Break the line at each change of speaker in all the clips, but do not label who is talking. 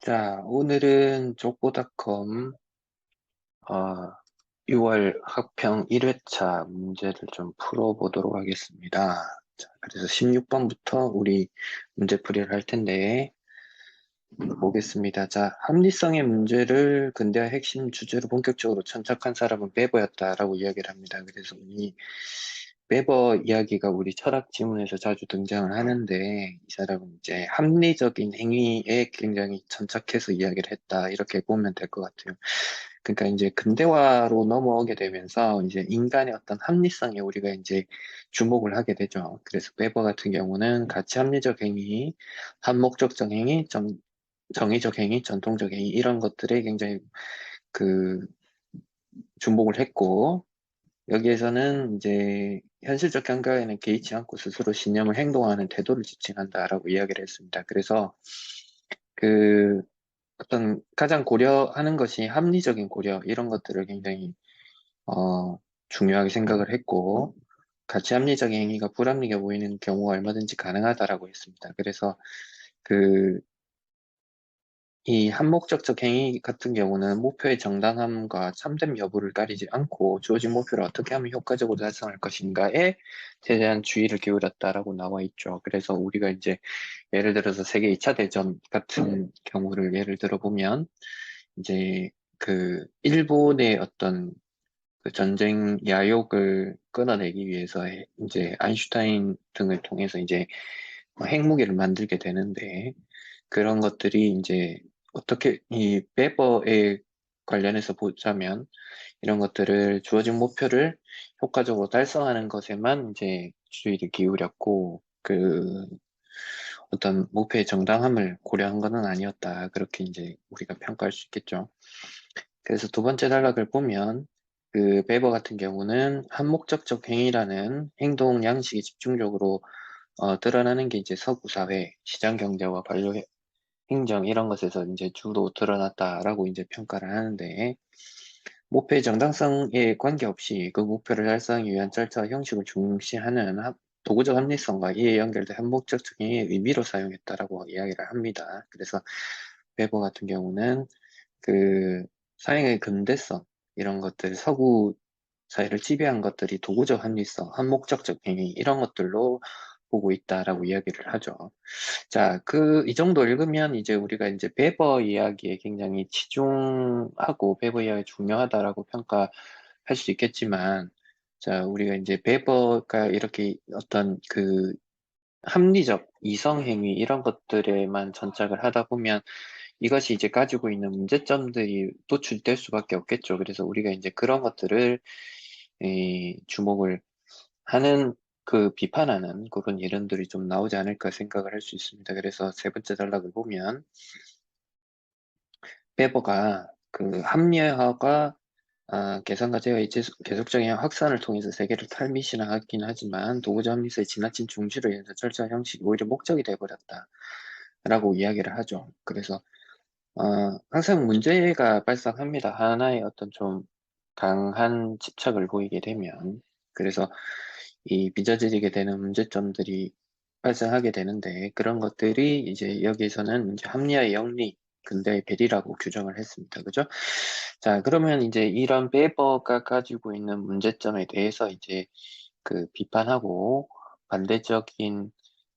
자, 오늘은 족보닷컴 6월 학평 1회차 문제를 좀 풀어보도록 하겠습니다. 자, 그래서 16번부터 우리 문제풀이를 할 텐데 보겠습니다. 자, 합리성의 문제를 근대화 핵심 주제로 본격적으로 천착한 사람은 베버였다라고 이야기를 합니다. 그래서 이 베버 이야기가 우리 철학 지문에서 자주 등장을 하는데 이 사람은 이제 합리적인 행위에 굉장히 천착해서 이야기를 했다. 이렇게 보면 될 것 같아요. 그러니까 이제 근대화로 넘어오게 되면서 이제 인간의 어떤 합리성에 우리가 이제 주목을 하게 되죠. 그래서 베버 같은 경우는 가치 합리적 행위, 한목적적 행위, 정의적 행위, 전통적 행위 이런 것들에 굉장히 그 주목을 했고 여기에서는 이제 현실적 경과에는 개의치 않고 스스로 신념을 행동하는 태도를 지칭한다라고 이야기를 했습니다. 그래서 그 어떤 가장 고려하는 것이 합리적인 고려 이런 것들을 굉장히 어, 중요하게 생각을 했고 가치 합리적 행위가 불합리해 보이는 경우가 얼마든지 가능하다라고 했습니다. 그래서 그 이 한목적적 행위 같은 경우는 목표의 정당함과 참된 여부를 가리지 않고 주어진 목표를 어떻게 하면 효과적으로 달성할 것인가에 최대한 주의를 기울였다라고 나와 있죠. 그래서 우리가 이제 예를 들어서 세계 2차 대전 같은 경우를 예를 들어 보면 이제 그 일본의 어떤 그 전쟁 야욕을 끊어내기 위해서 이제 아인슈타인 등을 통해서 이제 핵무기를 만들게 되는데 그런 것들이 이제 어떻게 이 베버에 관련해서 보자면 이런 것들을 주어진 목표를 효과적으로 달성하는 것에만 이제 주의를 기울였고 그 어떤 목표의 정당함을 고려한 것은 아니었다. 그렇게 이제 우리가 평가할 수 있겠죠. 그래서 두 번째 단락을 보면 그 베버 같은 경우는 한목적적 행위라는 행동 양식이 집중적으로 드러나는 게 이제 서구 사회, 시장 경제와 반려 행정 이런 것에서 이제 주로 드러났다라고 이제 평가를 하는데 목표의 정당성에 관계없이 그 목표를 달성하기 위한 절차와 형식을 중시하는 도구적 합리성과 이에 연결된 한목적 행위의 의미로 사용했다라고 이야기를 합니다. 그래서 베버 같은 경우는 그 사행의 근대성 이런 것들 서구 사회를 지배한 것들이 도구적 합리성, 한목적적 행위 이런 것들로 보고 있다라고 이야기를 하죠. 자, 이 정도 읽으면 이제 우리가 이제 베버 이야기에 굉장히 치중하고 베버 이야기 중요하다라고 평가할 수 있겠지만, 자, 우리가 이제 베버가 이렇게 어떤 그 합리적 이성행위 이런 것들에만 전착을 하다 보면 이것이 이제 가지고 있는 문제점들이 노출될 수밖에 없겠죠. 그래서 우리가 이제 그런 것들을 주목을 하는 비판하는 그런 예론들이 좀 나오지 않을까 생각을 할 수 있습니다. 그래서 세 번째 단락을 보면 베버가 그 합리화가 개성과 제어의 계속적인 확산을 통해서 세계를 탈미신화하긴 하지만 도구적 합리성의 지나친 중시로 인해서 절차 형식이 오히려 목적이 되어버렸다. 라고 이야기를 하죠. 그래서 항상 문제가 발생합니다. 하나의 어떤 좀 강한 집착을 보이게 되면. 그래서 이 빚어지게 되는 문제점들이 발생하게 되는데 그런 것들이 이제 여기에서는 이제 합리화의 영리, 근대의 배리라고 규정을 했습니다. 그죠? 자, 그러면 이제 이런 베버가 가지고 있는 문제점에 대해서 이제 그 비판하고 반대적인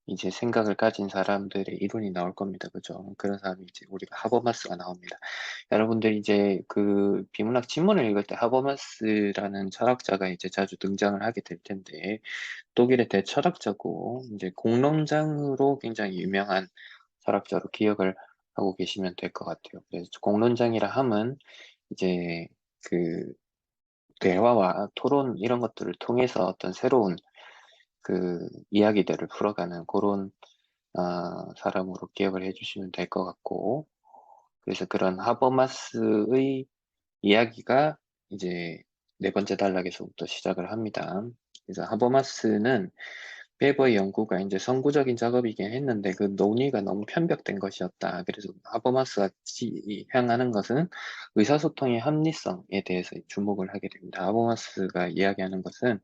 이제 생각을 가진 사람들의 이론이 나올 겁니다. 그죠? 그런 사람이 이제 우리가 하버마스가 나옵니다. 여러분들이 이제 그 비문학 지문을 읽을 때 하버마스라는 철학자가 이제 자주 등장을 하게 될 텐데 독일의 대철학자고 이제 공론장으로 굉장히 유명한 철학자로 기억을 하고 계시면 될 것 같아요. 그래서 공론장이라 함은 이제 그 대화와 토론 이런 것들을 통해서 어떤 새로운 그 이야기들을 풀어가는 그런 사람으로 기억을 해주시면 될 것 같고 그래서 그런 하버마스의 이야기가 이제 네 번째 단락에서부터 시작을 합니다. 그래서 하버마스는 베버의 연구가 이제 선구적인 작업이긴 했는데 그 논의가 너무 편벽된 것이었다. 그래서 하버마스가 향하는 것은 의사소통의 합리성에 대해서 주목을 하게 됩니다. 하버마스가 이야기하는 것은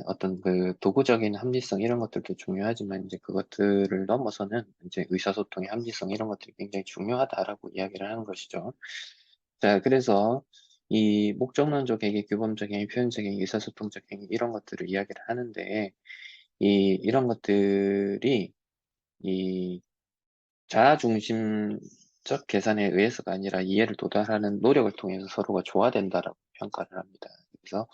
어떤 그 도구적인 합리성 이런 것들도 중요하지만 이제 그것들을 넘어서는 이제 의사소통의 합리성 이런 것들이 굉장히 중요하다라고 이야기를 하는 것이죠. 자, 그래서 이 목적론적 행위, 규범적 행위, 표현적 행위, 의사소통적 행위 이런 것들을 이야기를 하는데 이런 것들이 이 자아중심적 계산에 의해서가 아니라 이해를 도달하는 노력을 통해서 서로가 조화된다라고 평가를 합니다. 그래서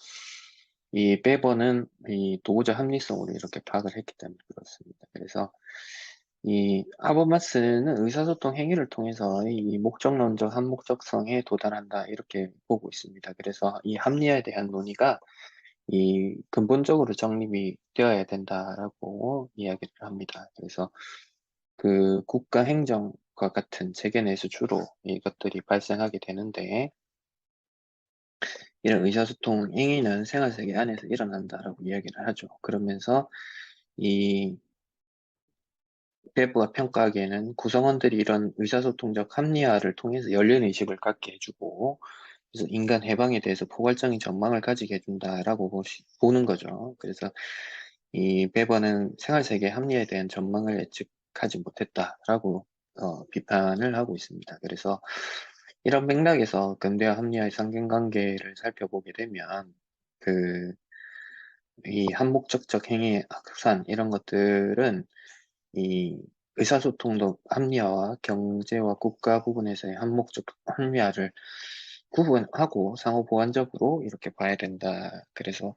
이 베버는 이 도구적 합리성으로 이렇게 파악을 했기 때문에 그렇습니다. 그래서 이 하버마스는 의사소통 행위를 통해서 이 목적론적 한목적성에 도달한다 이렇게 보고 있습니다. 그래서 이 합리화에 대한 논의가 이 근본적으로 정립이 되어야 된다라고 이야기를 합니다. 그래서 그 국가 행정과 같은 체계 내에서 주로 이것들이 발생하게 되는데 이런 의사소통 행위는 생활세계 안에서 일어난다라고 이야기를 하죠. 그러면서 이 배부가 평가하기에는 구성원들이 이런 의사소통적 합리화를 통해서 열린 의식을 갖게 해주고 그래서 인간 해방에 대해서 포괄적인 전망을 가지게 해준다라고 보는 거죠. 그래서 이 베버는 생활세계 합리에 대한 전망을 예측하지 못했다라고 비판을 하고 있습니다. 그래서 이런 맥락에서 근대화 합리화의 상관관계를 살펴보게 되면 그 이 한목적적 행위의 확산 이런 것들은 이 의사소통도 합리화와 경제와 국가 부분에서의 한목적 합리화를 구분하고 상호 보완적으로 이렇게 봐야 된다. 그래서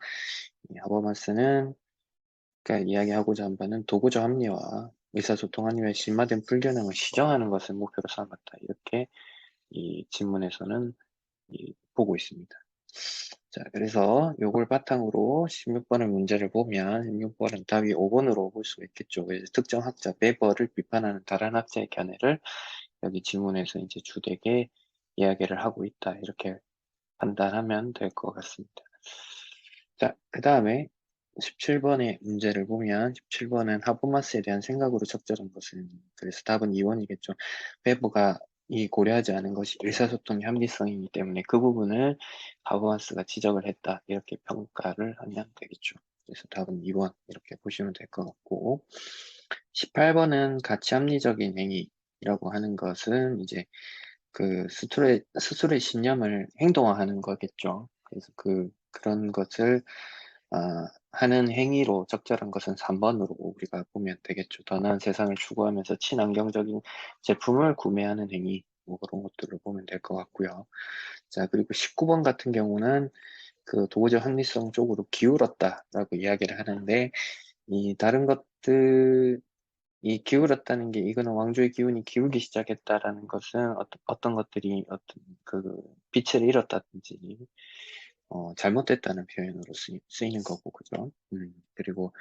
이 하버마스는 그러니까 이야기하고자 한 바는 도구적 합리화, 의사소통 합리화의 심화된 불균형을 시정하는 것을 목표로 삼았다. 이렇게 이 질문에서는 보고 있습니다. 자, 그래서 요걸 바탕으로 16번의 문제를 보면 16번은 답이 5번으로 볼 수가 있겠죠. 그래서 특정 학자 베버를 비판하는 다른 학자의 견해를 여기 질문에서 이제 주되게 이야기를 하고 있다. 이렇게 판단하면 될 것 같습니다. 자, 그 다음에 17번의 문제를 보면 17번은 하버마스에 대한 생각으로 적절한 것은 그래서 답은 2번이겠죠. 베버가 이 고려하지 않은 것이 의사소통의 합리성이기 때문에 그 부분을 하버마스가 지적을 했다. 이렇게 평가를 하면 되겠죠. 그래서 답은 2번 이렇게 보시면 될 것 같고 18번은 가치 합리적인 행위라고 하는 것은 이제 그 스스로의 신념을 행동화하는 거겠죠. 그래서 그런 것을 하는 행위로 적절한 것은 3번으로 우리가 보면 되겠죠. 더 나은 세상을 추구하면서 친환경적인 제품을 구매하는 행위, 뭐 그런 것들을 보면 될 것 같고요. 자, 그리고 19번 같은 경우는 그 도구적 합리성 쪽으로 기울었다라고 이야기를 하는데, 이 다른 것들, 이 기울었다는 게 이거는 왕조의 기운이 기울기 시작했다라는 것은 어떤 것들이 어떤 그 빛을 잃었다든지 잘못됐다는 표현으로 쓰이는 거고, 그죠? 그리고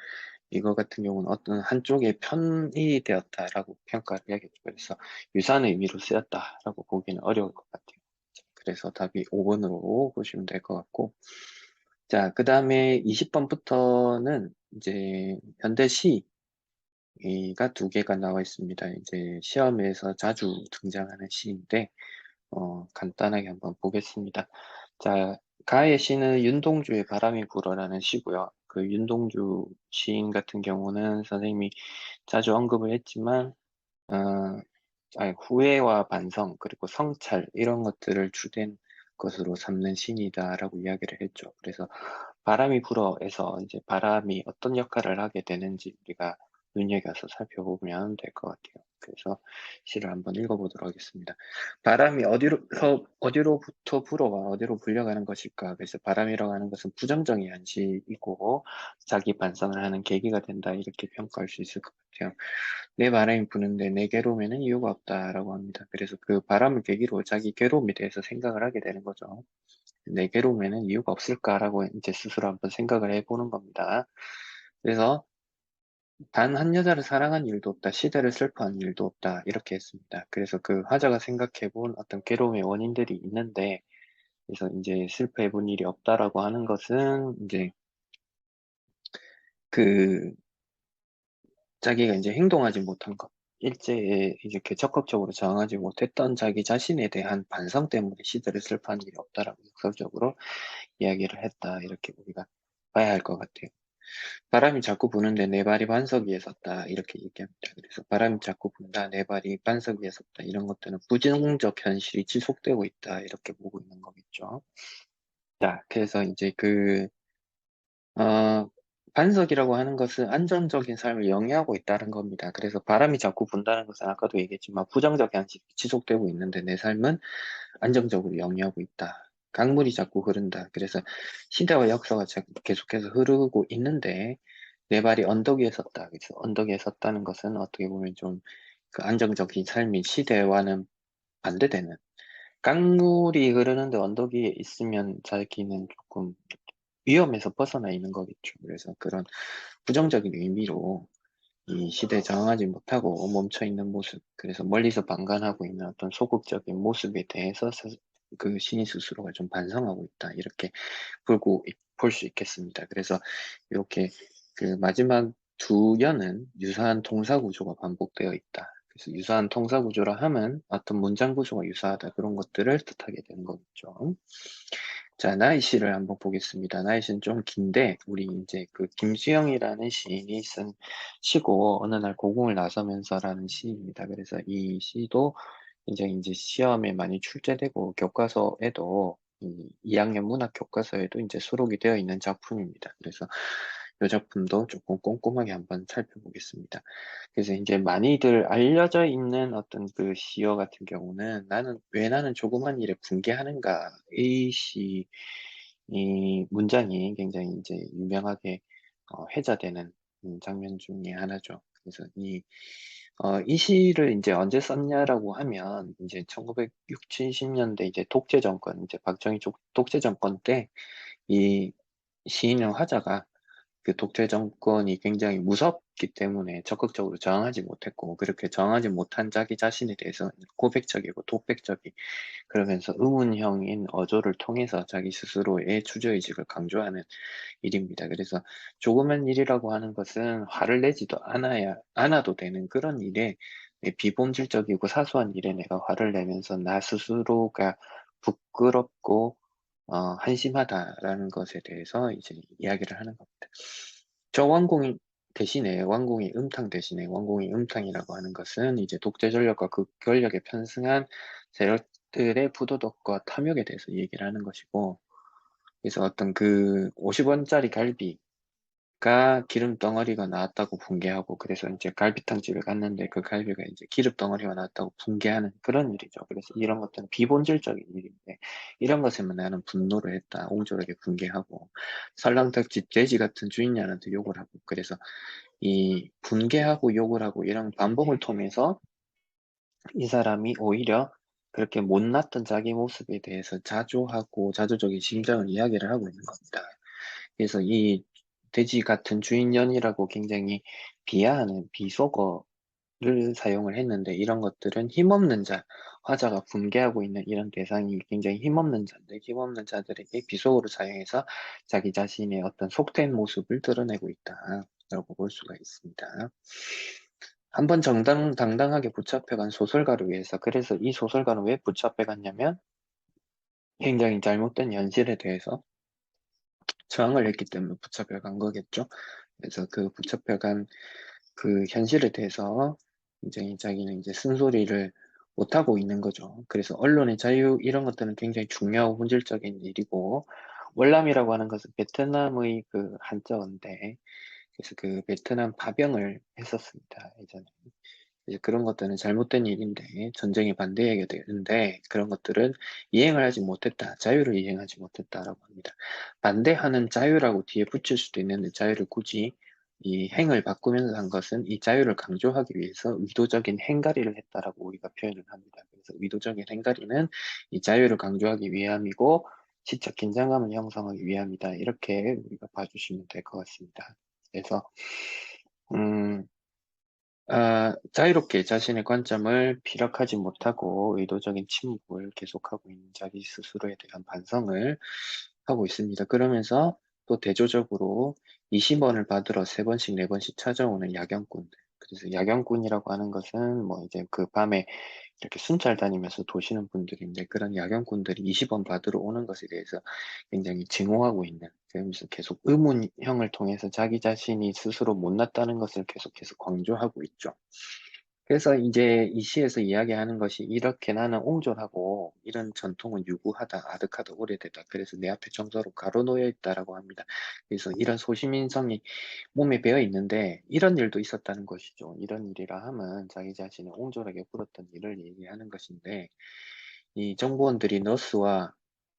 이거 같은 경우는 어떤 한쪽에 편이 되었다라고 평가를 해야겠죠. 그래서 유사한 의미로 쓰였다라고 보기는 어려울 것 같아요. 그래서 답이 5번으로 보시면 될 것 같고. 자, 그 다음에 20번부터는 이제 현대시가 두 개가 나와 있습니다. 이제 시험에서 자주 등장하는 시인데, 간단하게 한번 보겠습니다. 자, 가의 시는 윤동주의 바람이 불어라는 시고요. 그 윤동주 시인 같은 경우는 선생님이 자주 언급을 했지만, 어, 후회와 반성, 그리고 성찰, 이런 것들을 주된 것으로 삼는 시이다라고 이야기를 했죠. 그래서 바람이 불어에서 이제 바람이 어떤 역할을 하게 되는지 우리가 눈여겨서 살펴보면 될 것 같아요. 그래서 시를 한번 읽어보도록 하겠습니다. 바람이 어디로부터 불어와 어디로 불려가는 것일까? 그래서 바람이라고 하는 것은 부정적인 한시이고 자기 반성을 하는 계기가 된다. 이렇게 평가할 수 있을 것 같아요. 내 바람이 부는데 내 괴로움에는 이유가 없다라고 합니다. 그래서 그 바람을 계기로 자기 괴로움에 대해서 생각을 하게 되는 거죠. 내 괴로움에는 이유가 없을까라고 이제 스스로 한번 생각을 해보는 겁니다. 그래서 단 한 여자를 사랑한 일도 없다, 시대를 슬퍼한 일도 없다, 이렇게 했습니다. 그래서 그 화자가 생각해본 어떤 괴로움의 원인들이 있는데, 그래서 이제 슬퍼해본 일이 없다라고 하는 것은 이제 그 자기가 이제 행동하지 못한 것, 일제에 이렇게 적극적으로 저항하지 못했던 자기 자신에 대한 반성 때문에 시대를 슬퍼한 일이 없다라고 역설적으로 이야기를 했다. 이렇게 우리가 봐야 할 것 같아요. 바람이 자꾸 부는데 내 발이 반석 위에 섰다. 이렇게 얘기합니다. 그래서 바람이 자꾸 분다. 내 발이 반석 위에 섰다. 이런 것들은 부정적 현실이 지속되고 있다. 이렇게 보고 있는 거겠죠. 자, 그래서 이제 어, 반석이라고 하는 것은 안정적인 삶을 영위하고 있다는 겁니다. 그래서 바람이 자꾸 분다는 것은 아까도 얘기했지만 부정적 현실이 지속되고 있는데 내 삶은 안정적으로 영위하고 있다. 강물이 자꾸 흐른다. 그래서 시대와 역사가 계속해서 흐르고 있는데 내 발이 언덕 위에 섰다. 그래서 언덕 위에 섰다는 것은 어떻게 보면 좀 그 안정적인 삶이 시대와는 반대되는 강물이 흐르는데 언덕 위에 있으면 자기는 조금 위험에서 벗어나 있는 거겠죠. 그래서 그런 부정적인 의미로 이 시대에 저항하지 못하고 멈춰 있는 모습, 그래서 멀리서 방관하고 있는 어떤 소극적인 모습에 대해서 그 신이 스스로가 좀 반성하고 있다. 이렇게 볼 수 있겠습니다. 그래서 이렇게 그 마지막 두 연은 유사한 통사 구조가 반복되어 있다. 그래서 유사한 통사 구조라 하면 어떤 문장 구조가 유사하다. 그런 것들을 뜻하게 되는 거겠죠. 자, 나의 시를 한번 보겠습니다. 나의 시는 좀 긴데, 우리 이제 그 김수영이라는 시인이 쓴 시고, 어느 날 고궁을 나서면서라는 시입니다. 그래서 이 시도 굉장히 이제 시험에 많이 출제되고, 교과서에도, 2학년 문학 교과서에도 이제 수록이 되어 있는 작품입니다. 그래서 이 작품도 조금 꼼꼼하게 한번 살펴보겠습니다. 그래서 이제 많이들 알려져 있는 어떤 그 시어 같은 경우는 왜 나는 조그만 일에 분개하는가? 이 문장이 굉장히 이제 유명하게 회자되는 장면 중에 하나죠. 그래서 이 시를 이제 언제 썼냐라고 하면 이제 1960, 70년대 이제 독재 정권, 이제 박정희 독재 정권 때 이 시인의 화자가 그 독재 정권이 굉장히 무섭기 때문에 적극적으로 저항하지 못했고, 그렇게 저항하지 못한 자기 자신에 대해서 고백적이고 독백적이, 그러면서 의문형인 어조를 통해서 자기 스스로의 주저의식을 강조하는 일입니다. 그래서 조그만 일이라고 하는 것은 화를 내지도 않아도 되는 그런 일에, 비본질적이고 사소한 일에 내가 화를 내면서 나 스스로가 부끄럽고 한심하다라는 것에 대해서 이제 이야기를 하는 겁니다. 저 왕공이 음탕 대신에 왕공이 음탕이라고 하는 것은 이제 독재 전력과 그 권력에 편승한 세력들의 부도덕과 탐욕에 대해서 얘기를 하는 것이고, 그래서 어떤 그 50원짜리 갈비가 기름 덩어리가 나왔다고 붕괴하고, 그래서 이제 갈비탕 집에 갔는데 그 갈비가 이제 기름 덩어리가 나왔다고 붕괴하는 그런 일이죠. 그래서 이런 것들은 비본질적인 일인데, 이런 것에만 나는 분노를 했다. 옹졸하게 붕괴하고, 살랑터집 돼지 같은 주인냐한테 욕을 하고, 그래서 이 분개하고 욕을 하고 이런 반복을 통해서 이 사람이 오히려 그렇게 못났던 자기 모습에 대해서 자조하고 자조적인 심정을 이야기를 하고 있는 겁니다. 그래서 이 돼지 같은 주인년이라고 굉장히 비하하는 비속어를 사용을 했는데, 이런 것들은 힘없는 자, 화자가 분개하고 있는 이런 대상이 굉장히 힘없는 자인데, 힘없는 자들에게 비속어를 사용해서 자기 자신의 어떤 속된 모습을 드러내고 있다라고 볼 수가 있습니다. 한번 정당당하게 붙잡혀간 소설가를 위해서, 그래서 이 소설가는 왜 붙잡혀갔냐면 굉장히 잘못된 현실에 대해서 저항을 했기 때문에 붙잡혀간 거겠죠. 그래서 그 붙잡혀간 그 현실에 대해서 굉장히 자기는 이제 쓴소리를 못하고 있는 거죠. 그래서 언론의 자유 이런 것들은 굉장히 중요하고 본질적인 일이고, 월남이라고 하는 것은 베트남의 그 한자어인데, 그래서 그 베트남 파병을 했었습니다. 예전에. 이제 그런 것들은 잘못된 일인데 전쟁에 반대해야 되는데, 그런 것들은 이행을 하지 못했다. 자유를 이행하지 못했다라고 합니다. 반대하는 자유라고 뒤에 붙일 수도 있는데, 자유를 굳이 이 행을 바꾸면서 한 것은 이 자유를 강조하기 위해서 의도적인 행가리를 했다라고 우리가 표현을 합니다. 그래서 의도적인 행가리는 이 자유를 강조하기 위함이고 시적 긴장감을 형성하기 위함이다. 이렇게 우리가 봐주시면 될 것 같습니다. 그래서 음, 자유롭게 자신의 관점을 피력하지 못하고 의도적인 침묵을 계속하고 있는 자기 스스로에 대한 반성을 하고 있습니다. 그러면서 또 대조적으로 20원을 받으러 3번씩, 4번씩 찾아오는 야경꾼들. 그래서 야경꾼이라고 하는 것은 뭐 이제 그 밤에 이렇게 순찰 다니면서 도시는 분들인데, 그런 야경꾼들이 20원 받으러 오는 것에 대해서 굉장히 증오하고 있는 그러면서 계속 의문형을 통해서 자기 자신이 스스로 못났다는 것을 계속해서 강조하고 있죠. 그래서 이제 이 시에서 이야기하는 것이 이렇게 나는 옹졸하고 이런 전통은 유구하다, 아득하다, 오래되다. 그래서 내 앞에 정서로 가로놓여 있다라고 합니다. 그래서 이런 소시민성이 몸에 배어 있는데 이런 일도 있었다는 것이죠. 이런 일이라 하면 자기 자신이 옹졸하게 굴었던 일을 얘기하는 것인데 이 정보원들이 너스와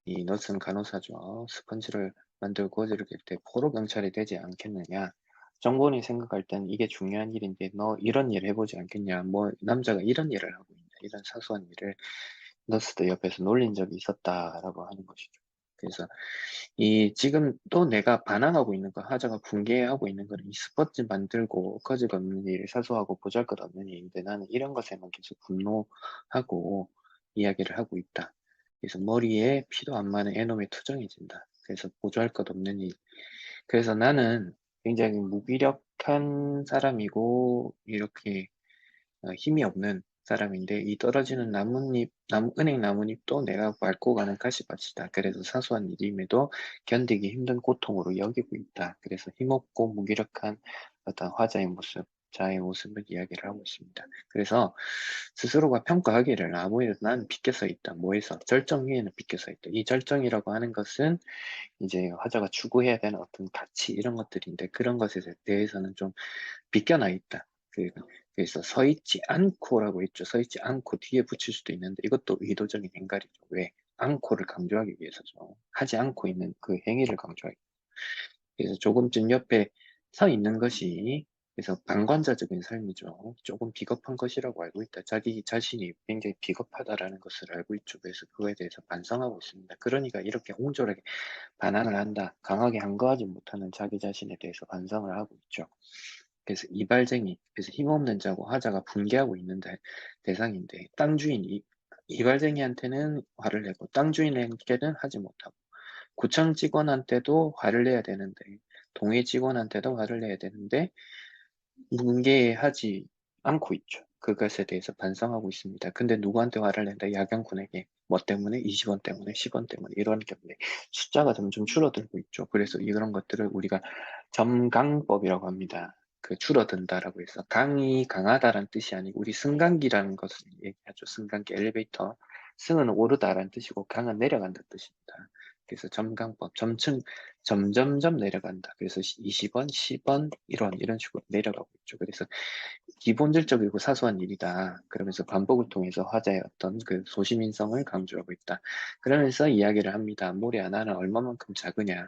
이 너스는 간호사죠. 스펀지를 만들고 거지를 갤 때 포로 경찰이 되지 않겠느냐. 정보원이 생각할 땐 이게 중요한 일인데 너 이런 일 해보지 않겠냐. 뭐 남자가 이런 일을 하고 있냐. 이런 사소한 일을 너스도 옆에서 놀린 적이 있었다라고 하는 것이죠. 그래서 이 지금 또 내가 반항하고 있는 거, 하자가 붕괴하고 있는 거는 이 스포츠 만들고 거지가 없는 일, 사소하고 보잘것없는 일인데 나는 이런 것에만 계속 분노하고 이야기를 하고 있다. 그래서 머리에 피도 안 마는 애놈이 투정해진다. 그래서 보잘것없는 일. 그래서 나는 굉장히 무기력한 사람이고 이렇게 힘이 없는 사람인데 이 떨어지는 나뭇잎, 은행 나뭇잎도 내가 밟고 가는 가시밭이다. 그래서 사소한 일임에도 견디기 힘든 고통으로 여기고 있다. 그래서 힘없고 무기력한 어떤 화자의 모습, 자의 모습을 이야기를 하고 있습니다. 그래서 스스로가 평가하기를 아무래도 난 비껴 서 있다. 뭐에서? 절정 위에는 비껴 서 있다. 이 절정이라고 하는 것은 이제 화자가 추구해야 되는 어떤 가치 이런 것들인데 그런 것에 대해서는 좀 비껴나 있다. 그래서 서 있지 않고라고 했죠. 서 있지 않고 뒤에 붙일 수도 있는데 이것도 의도적인 행갈이죠. 왜? 않고를 강조하기 위해서죠. 하지 않고 있는 그 행위를 강조하기. 그래서 조금쯤 옆에 서 있는 것이 그래서 방관자적인 삶이죠. 조금 비겁한 것이라고 알고 있다. 자기 자신이 굉장히 비겁하다라는 것을 알고 있죠. 그래서 그거에 대해서 반성하고 있습니다. 그러니까 이렇게 옹졸하게 반항을 한다. 강하게 항거하지 못하는 자기 자신에 대해서 반성을 하고 있죠. 그래서 이발쟁이, 그래서 힘없는 자고 하자가 분개하고 있는 대상인데 땅 주인이 이발쟁이한테는 화를 내고 땅 주인에게는 하지 못하고 구청 직원한테도 화를 내야 되는데 동해 직원한테도 화를 내야 되는데 분개하지 않고 있죠. 그것에 대해서 반성하고 있습니다. 근데 누구한테 화를 낸다? 야경꾼에게. 뭐 때문에? 20원 때문에, 10원 때문에, 이런 때문에 숫자가 점점 줄어들고 있죠. 그래서 이런 것들을 우리가 점강법이라고 합니다. 그 줄어든다라고 해서 강이 강하다라는 뜻이 아니고 우리 승강기라는 것을 얘기하죠. 승강기 엘리베이터. 승은 오르다라는 뜻이고 강은 내려간다는 뜻입니다. 그래서 점강법, 점점점 내려간다. 그래서 20원, 10원, 1원 이런 식으로 내려가고 있죠. 그래서 기본질적이고 사소한 일이다. 그러면서 반복을 통해서 화자의 어떤 그 소시민성을 강조하고 있다. 그러면서 이야기를 합니다. 모래야 나는 얼마만큼 작으냐.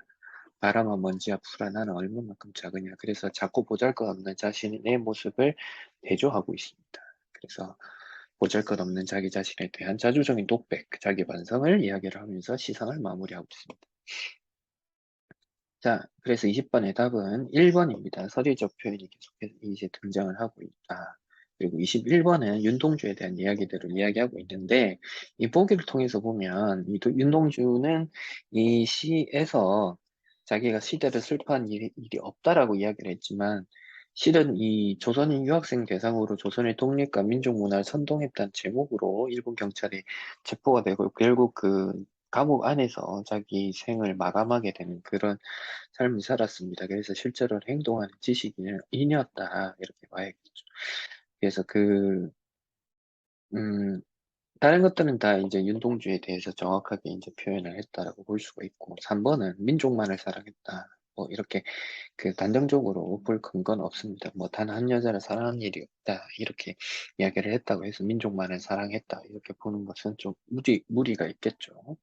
바람아 먼지야 풀아 나는 얼마만큼 작으냐. 그래서 자꾸 보잘것없는 자신의 내 모습을 대조하고 있습니다. 그래서 보잘것없는 자기 자신에 대한 자주적인 독백, 자기 반성을 이야기를 하면서 시상을 마무리하고 있습니다. 자, 그래서 20번의 답은 1번입니다. 서리적 표현이 계속해서 이제 등장을 하고 있다. 그리고 21번은 윤동주에 대한 이야기들을 이야기하고 있는데, 이 보기를 통해서 보면, 윤동주는 이 시에서 자기가 시대를 슬퍼한 일이 없다라고 이야기를 했지만, 실은 이 조선인 유학생 대상으로 조선의 독립과 민족문화를 선동했다는 제목으로 일본 경찰에 체포가 되고, 결국 그 감옥 안에서 자기 생을 마감하게 되는 그런 삶을 살았습니다. 그래서 실제로 행동하는 지식인이었다. 이렇게 봐야겠죠. 그래서 음, 다른 것들은 다 이제 윤동주에 대해서 정확하게 이제 표현을 했다라고 볼 수가 있고, 3번은 민족만을 사랑했다. 뭐, 이렇게 단정적으로 볼 근거는 없습니다. 뭐, 단 한 여자를 사랑한 일이 없다. 이렇게 이야기를 했다고 해서 민족만을 사랑했다. 이렇게 보는 것은 좀 무리가 있겠죠.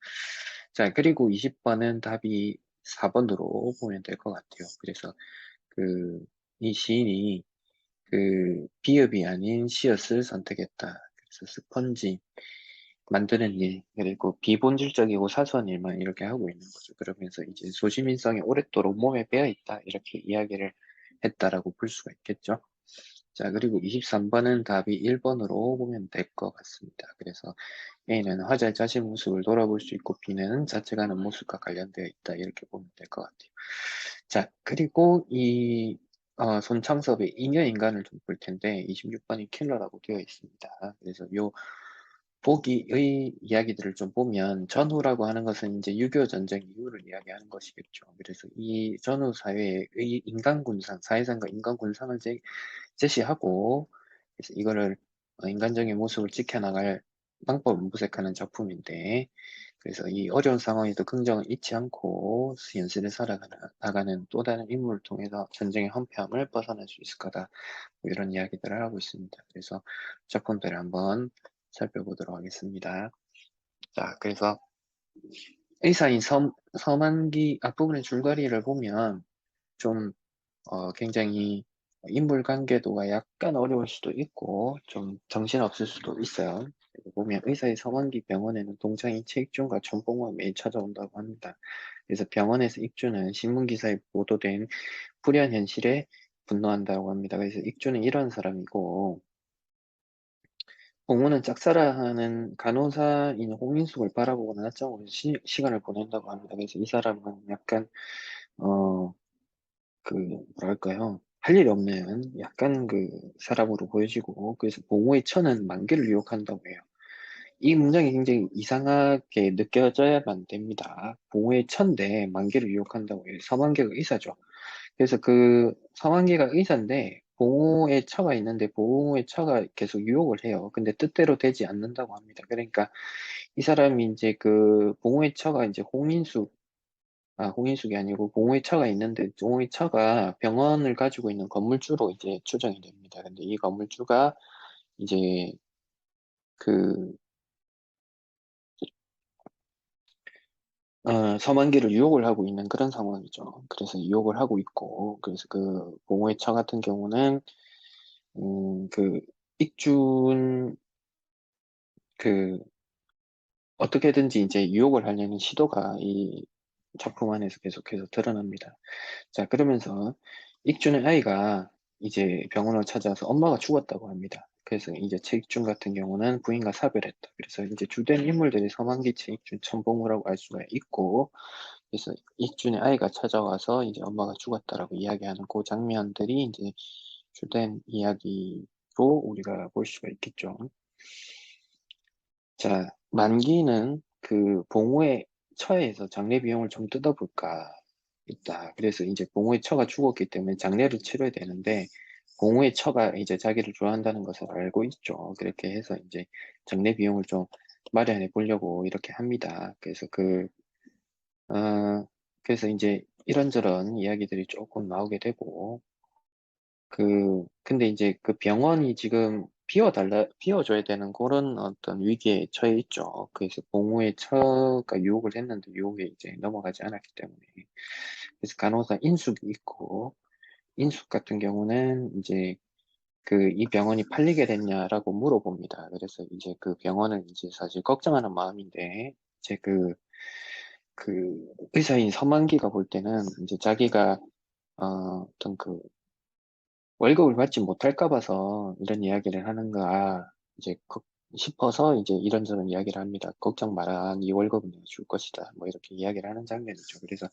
자, 그리고 20번은 답이 4번으로 보면 될 것 같아요. 그래서 그, 이 시인이 비읍이 아닌 시옷을 선택했다. 그래서 스펀지 만드는 일, 그리고 비본질적이고 사소한 일만 이렇게 하고 있는 거죠. 그러면서 이제 소시민성이 오랫도록 몸에 배어 있다. 이렇게 이야기를 했다라고 볼 수가 있겠죠. 자, 그리고 23번은 답이 1번으로 보면 될 것 같습니다. 그래서 A는 화자의 자신 모습을 돌아볼 수 있고 B는 자체가 하는 모습과 관련되어 있다. 이렇게 보면 될 것 같아요. 자, 그리고 손창섭의 인여인간을 좀 볼 텐데 26번이 킬러라고 되어 있습니다. 그래서 보기의 이야기들을 좀 보면 전후라고 하는 것은 이제 6.25 전쟁 이후를 이야기하는 것이겠죠. 그래서 이 전후 사회의 인간군상, 사회상과 인간군상을 제시하고 그래서 이거를 인간적인 모습을 지켜나갈 방법을 모색하는 작품인데 그래서 이 어려운 상황에도 긍정을 잊지 않고 현실을 살아가는 또 다른 인물을 통해서 전쟁의 한패함을 벗어날 수 있을 거다. 뭐 이런 이야기들을 하고 있습니다. 그래서 작품들을 한번 살펴보도록 하겠습니다. 자, 그래서 의사인 서만기 앞부분의 줄거리를 보면 좀 굉장히 인물 관계도가 약간 어려울 수도 있고 좀 정신없을 수도 있어요. 보면 의사의 서만기 병원에는 동창인 최익준과 전봉호가 매일 찾아온다고 합니다. 그래서 병원에서 익주는 신문기사에 보도된 불의한 현실에 분노한다고 합니다. 그래서 익주는 이런 사람이고 봉우는 짝사랑하는 간호사인 홍인숙을 바라보고 낮잠으로 시간을 보낸다고 합니다. 그래서 이 사람은 약간 어, 그 뭐랄까요? 할 일이 없는 약간 그 사람으로 보여지고 그래서 봉우의 처는 만기를 유혹한다고 해요. 이 문장이 굉장히 이상하게 느껴져야만 됩니다. 봉우의 처인데 만기를 유혹한다고 해요. 서만기가 의사죠. 그래서 그 서만기가 의사인데 봉우의 처가 있는데 봉우의 처가 계속 유혹을 해요. 근데 뜻대로 되지 않는다고 합니다. 그러니까 이 사람이 이제 그 봉우의 처가 이제 홍인숙이 아니고 봉우의 처가 있는데 봉우의 처가 병원을 가지고 있는 건물주로 이제 추정이 됩니다. 근데 이 건물주가 이제 그 서만기를 유혹을 하고 있는 그런 상황이죠. 그래서 유혹을 하고 있고 그래서 그 봉우의 처 같은 경우는 그 익준 그 어떻게든지 이제 유혹을 하려는 시도가 이 작품 안에서 계속해서 드러납니다. 자, 그러면서 익준의 아이가 이제 병원을 찾아와서 엄마가 죽었다고 합니다. 그래서 이제 최익준 같은 경우는 부인과 사별했다. 그래서 이제 주된 인물들이 서만기, 최익준, 천봉우라고 알 수가 있고, 그래서 익준의 아이가 찾아와서 이제 엄마가 죽었다라고 이야기하는 그 장면들이 이제 주된 이야기로 우리가 볼 수가 있겠죠. 자, 만기는 그 봉우의 처에서 장례 비용을 좀 뜯어볼까 있다. 그래서 이제 봉우의 처가 죽었기 때문에 장례를 치러야 되는데 봉우의 처가 이제 자기를 좋아한다는 것을 알고 있죠. 그렇게 해서 이제 장례 비용을 좀 마련해 보려고 이렇게 합니다. 어, 그래서 이제 이런저런 이야기들이 조금 나오게 되고 근데 이제 그 병원이 지금 비워줘야 되는 그런 어떤 위기에 처해 있죠. 그래서 봉우의 처가 유혹을 했는데 유혹에 이제 넘어가지 않았기 때문에. 그래서 간호사 인숙이 있고, 인숙 같은 경우는 이제 이 병원이 팔리게 됐냐라고 물어봅니다. 그래서 이제 그 병원은 이제 사실 걱정하는 마음인데, 이제 의사인 서만기가 볼 때는 이제 자기가, 어떤 월급을 받지 못할까 봐서 이런 이야기를 하는가 이제 싶어서 이제 이런저런 이야기를 합니다. 걱정 마라, 네 월급은 내가 줄 것이다. 뭐 이렇게 이야기를 하는 장면이죠. 그래서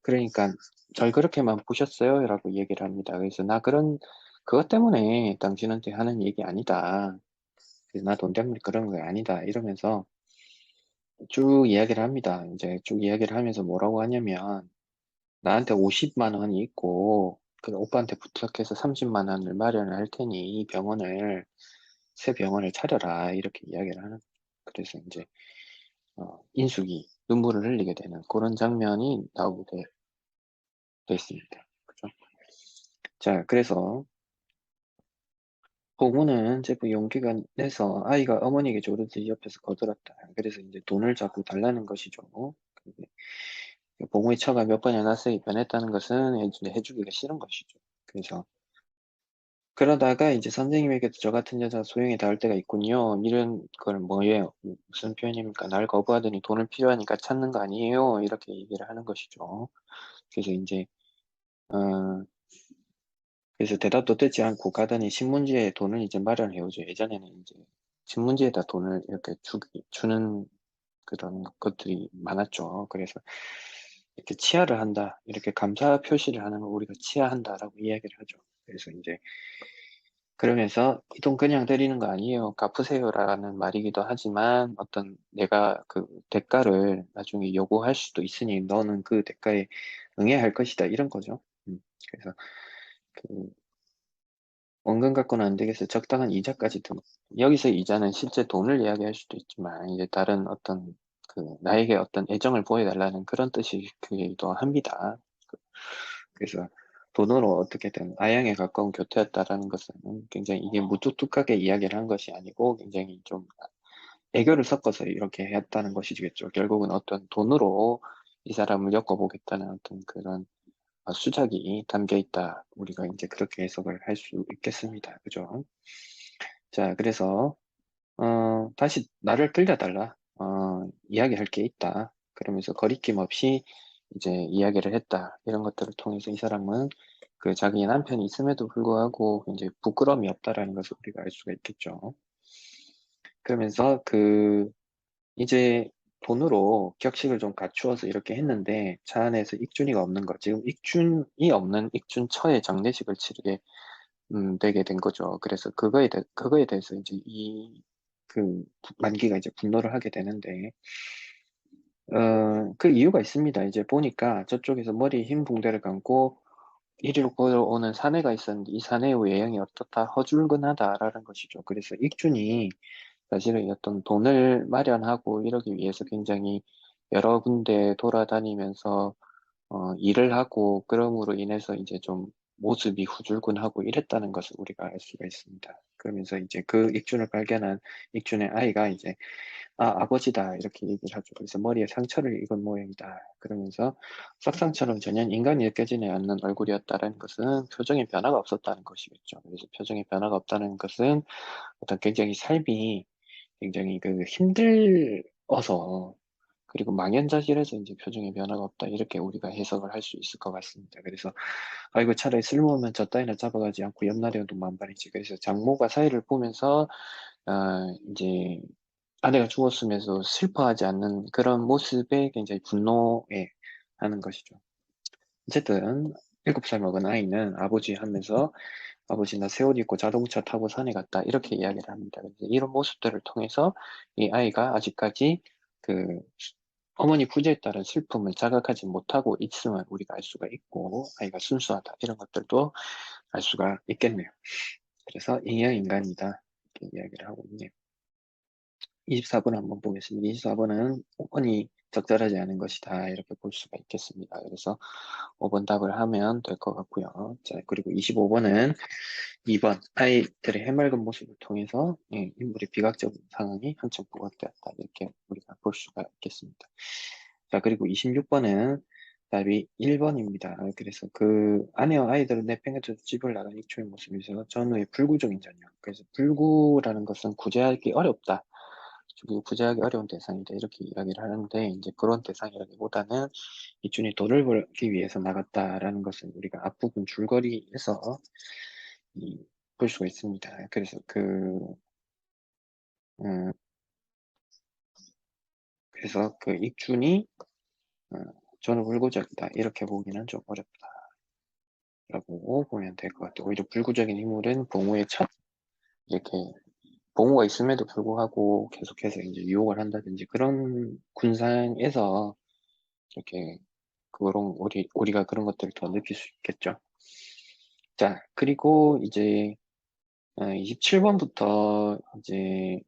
그러니까 절 그렇게만 보셨어요? 라고 얘기를 합니다. 그래서 나 그것 때문에 당신한테 하는 얘기 아니다. 그래서 나 돈 때문에 그런 거 아니다. 이러면서 쭉 이야기를 합니다. 이제 쭉 이야기를 하면서 뭐라고 하냐면 나한테 50만 원이 있고, 그 오빠한테 부탁해서 30만 원을 마련을 할 테니, 새 병원을 차려라. 이렇게 이야기를 하는. 그래서 이제, 인숙이 눈물을 흘리게 되는 그런 장면이 나오게 됐습니다. 그죠? 자, 그래서, 보고는 제부 용기가 내서 아이가 어머니에게 조르듯이 옆에서 거들었다. 그래서 이제 돈을 자꾸 달라는 것이죠. 보고의 처가 몇 번이나 낯설게 변했다는 것은 해주기가 싫은 것이죠. 그래서 그러다가 이제 선생님에게도 저 같은 여자가 소용이 닿을 때가 있군요. 이런 걸 뭐예요? 무슨 표현입니까? 날 거부하더니 돈을 필요하니까 찾는 거 아니에요? 이렇게 얘기를 하는 것이죠. 그래서 이제, 어, 그래서 대답도 듣지 않고 가더니 신문지에 돈을 이제 마련해오죠. 예전에는 이제 신문지에다 돈을 이렇게 주는 그런 것들이 많았죠. 그래서 이렇게 치하를 한다. 이렇게 감사 표시를 하는 걸 우리가 치하한다라고 이야기를 하죠. 그래서 이제 그러면서 이 돈 그냥 드리는 거 아니에요. 갚으세요라는 말이기도 하지만 어떤 내가 그 대가를 나중에 요구할 수도 있으니 너는 그 대가에 응해야 할 것이다. 이런 거죠. 그래서 그 원금 갖고는 안 되겠어. 적당한 이자까지 등. 여기서 이자는 실제 돈을 이야기할 수도 있지만 이제 다른 어떤 그 나에게 어떤 애정을 보여달라는 그런 뜻이기도 합니다. 그래서 돈으로 어떻게든 아양에 가까운 교태였다라는 것은 굉장히 이게 무뚝뚝하게 이야기를 한 것이 아니고 굉장히 좀 애교를 섞어서 이렇게 했다는 것이겠죠. 결국은 어떤 돈으로 이 사람을 엮어보겠다는 어떤 그런 수작이 담겨 있다. 우리가 이제 그렇게 해석을 할 수 있겠습니다. 그죠? 자, 그래서 다시 나를 끌려달라. 이야기할 게 있다. 그러면서 거리낌 없이 이제 이야기를 했다. 이런 것들을 통해서 이 사람은 그 자기 남편이 있음에도 불구하고 굉장히 부끄러움이 없다라는 것을 우리가 알 수가 있겠죠. 그러면서 이제 돈으로 격식을 좀 갖추어서 이렇게 했는데 차 안에서 익준이가 없는 거. 지금 익준이 없는 익준처의 장례식을 치르게 되게 된 거죠. 그래서 그거에 대해서 이제 그 만기가 이제 분노를 하게 되는데, 그 이유가 있습니다. 이제 보니까 저쪽에서 머리에 흰 붕대를 감고 이리로 걸어오는 사내가 있었는데 이 사내의 외형이 어떻다 허줄근하다라는 것이죠. 그래서 익준이 사실은 어떤 돈을 마련하고 이러기 위해서 굉장히 여러 군데 돌아다니면서 일을 하고 그럼으로 인해서 이제 좀 모습이 후줄근하고 이랬다는 것을 우리가 알 수가 있습니다. 그러면서 이제 그 익준을 발견한 익준의 아이가 이제 아버지다 이렇게 얘기를 하죠. 그래서 머리에 상처를 입은 모양이다. 그러면서 석상처럼 전혀 인간이 느껴지지 않는 얼굴이었다는 것은 표정에 변화가 없었다는 것이겠죠. 그래서 표정에 변화가 없다는 것은 어떤 굉장히 삶이 굉장히 그 힘들어서 그리고 망연자실해서 이제 표정에 변화가 없다 이렇게 우리가 해석을 할 수 있을 것 같습니다. 그래서 아이고 차라리 쓸모없는 저 따위나 잡아가지 않고 옆날이라도 만반이지. 그래서 장모가 사이를 보면서 이제 아내가 죽었으면서 슬퍼하지 않는 그런 모습에 굉장히 분노해 하는 것이죠. 어쨌든 7살 먹은 아이는 아버지 하면서 아버지 나 새 옷 입고 자동차 타고 산에 갔다 이렇게 이야기를 합니다. 그래서 이런 모습들을 통해서 이 아이가 아직까지 그 어머니 부재에 따른 슬픔을 자각하지 못하고 있음을 우리가 알 수가 있고 아이가 순수하다 이런 것들도 알 수가 있겠네요. 그래서 인여인간이다 이렇게 이야기를 하고 있네요. 24번 한번 보겠습니다. 24번은 5번이 적절하지 않은 것이다 이렇게 볼 수가 있겠습니다. 그래서 5번 답을 하면 될 것 같고요. 자, 그리고 25번은 2번 아이들의 해맑은 모습을 통해서 인물의 비각적 상황이 한층 부각되었다 이렇게 우리가 볼 수가 있겠습니다. 자, 그리고 26번은 답이 1번입니다. 그래서 그 아내와 아이들은 내팽개쳐 집을 나간 익초의 모습에서 전후의 불구적인 전형. 그래서 불구라는 것은 구제하기 어렵다. 그리고 구제하기 어려운 대상이다. 이렇게 이야기를 하는데 이제 그런 대상이라기보다는 이준이 돈을 벌기 위해서 나갔다라는 것은 우리가 앞부분 줄거리에서 볼 수가 있습니다. 음, 그래서 그 익준이 어, 저는 불구적이다. 이렇게 보기는 좀 어렵다라고 보면 될 것 같아요. 오히려 불구적인 인물은 봉우의 이렇게 봉우가 있음에도 불구하고 계속해서 이제 유혹을 한다든지 그런 군상에서 이렇게 그런 우리가 그런 것들을 더 느낄 수 있겠죠. 자, 그리고 이제 27번부터 이제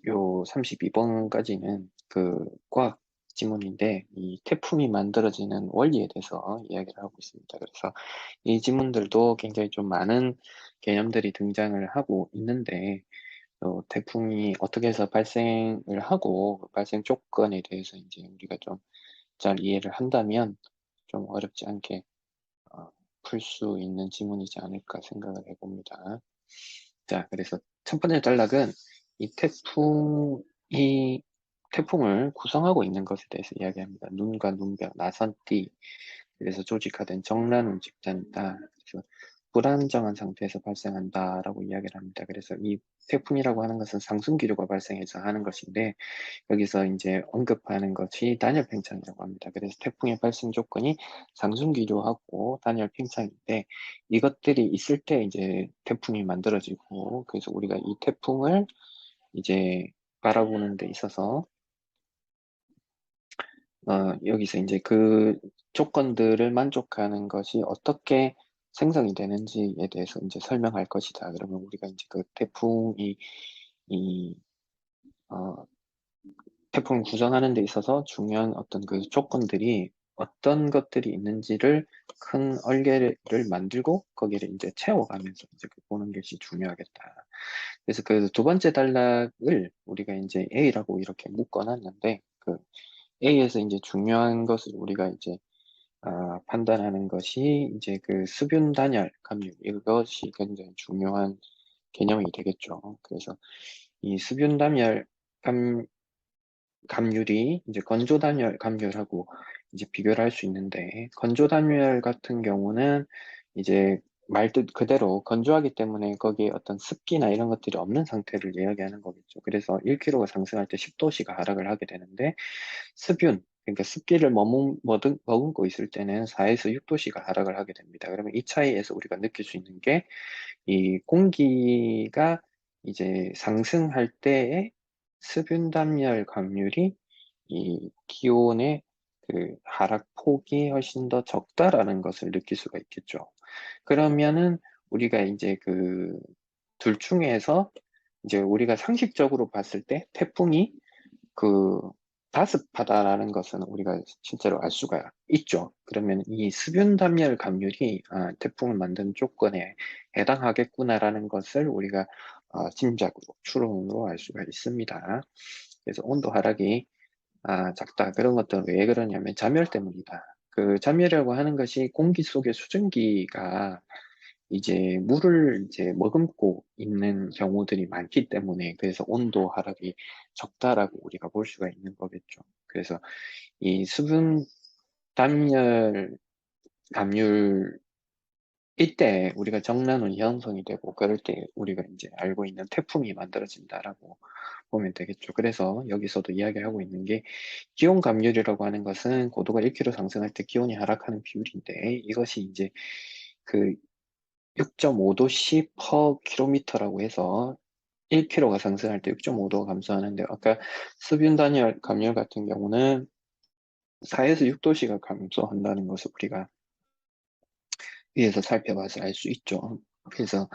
요 32번까지는 그 과학 지문인데 이 태풍이 만들어지는 원리에 대해서 이야기를 하고 있습니다. 그래서 이 지문들도 굉장히 좀 많은 개념들이 등장을 하고 있는데 태풍이 어떻게 해서 발생을 하고 그 발생 조건에 대해서 이제 우리가 좀 잘 이해를 한다면 좀 어렵지 않게 풀 수 있는 지문이지 않을까 생각을 해봅니다. 자, 그래서 첫 번째 단락은 이 태풍을 구성하고 있는 것에 대해서 이야기합니다. 눈과 눈별, 나선띠, 그래서 조직화된 정란운 집단이다. 그래서 불안정한 상태에서 발생한다라고 이야기를 합니다. 그래서 이 태풍이라고 하는 것은 상승 기류가 발생해서 하는 것인데 여기서 이제 언급하는 것이 단열 팽창이라고 합니다. 그래서 태풍의 발생 조건이 상승 기류하고 단열 팽창인데 이것들이 있을 때 이제 태풍이 만들어지고 그래서 우리가 이 태풍을 이제 바라보는 데 있어서 여기서 이제 그 조건들을 만족하는 것이 어떻게 생성이 되는지에 대해서 이제 설명할 것이다. 그러면 우리가 이제 그 태풍이 이 어, 태풍을 구성하는 데 있어서 중요한 어떤 그 조건들이 어떤 것들이 있는지를 큰 얼개를 만들고 거기를 이제 채워가면서 이제 보는 것이 중요하겠다. 그래서 그 두 번째 단락을 우리가 이제 A라고 이렇게 묶어놨는데 그 A에서 이제 중요한 것을 우리가 이제 판단하는 것이 이제 그 수분 단열 감률 이것이 굉장히 중요한 개념이 되겠죠. 그래서 이 수분 단열 감률이 이제 건조 단열 감률하고 이제 비교를 할 수 있는데 건조 단열 같은 경우는 이제 말뜻 그대로 건조하기 때문에 거기에 어떤 습기나 이런 것들이 없는 상태를 이야기하는 거겠죠. 그래서 1kg가 상승할 때 10도씨가 하락을 하게 되는데 습윤, 그러니까 습기를 머금고 있을 때는 4에서 6도씨가 하락을 하게 됩니다. 그러면 이 차이에서 우리가 느낄 수 있는 게 이 공기가 이제 상승할 때의 수분 담열 감률이 이 기온의 그 하락폭이 훨씬 더 적다라는 것을 느낄 수가 있겠죠. 그러면은 우리가 이제 그 둘 중에서 이제 우리가 상식적으로 봤을 때 태풍이 그 다습하다라는 것은 우리가 실제로 알 수가 있죠. 그러면 이 수분 담열 감률이 태풍을 만드는 조건에 해당하겠구나라는 것을 우리가 짐작으로 추론으로 알 수가 있습니다. 그래서 온도 하락이 작다 그런 것들은 왜 그러냐면 잠열 때문이다. 그 잠열이라고 하는 것이 공기 속의 수증기가 이제 물을 이제 머금고 있는 경우들이 많기 때문에 그래서 온도 하락이 적다라고 우리가 볼 수가 있는 거겠죠. 그래서 이 수분 담열 감률 이때 우리가 정란운이 형성이 되고 그럴 때 우리가 이제 알고 있는 태풍이 만들어진다라고 보면 되겠죠. 그래서 여기서도 이야기하고 있는 게 기온 감률이라고 하는 것은 고도가 1km 상승할 때 기온이 하락하는 비율인데 이것이 이제 그 6.5도씨 per 킬로미터라고 해서 1km가 상승할 때 6.5도가 감소하는데 아까 수분 단열 감률 같은 경우는 4에서 6도씨가 감소한다는 것을 우리가 위에서 살펴봐서 알 수 있죠. 그래서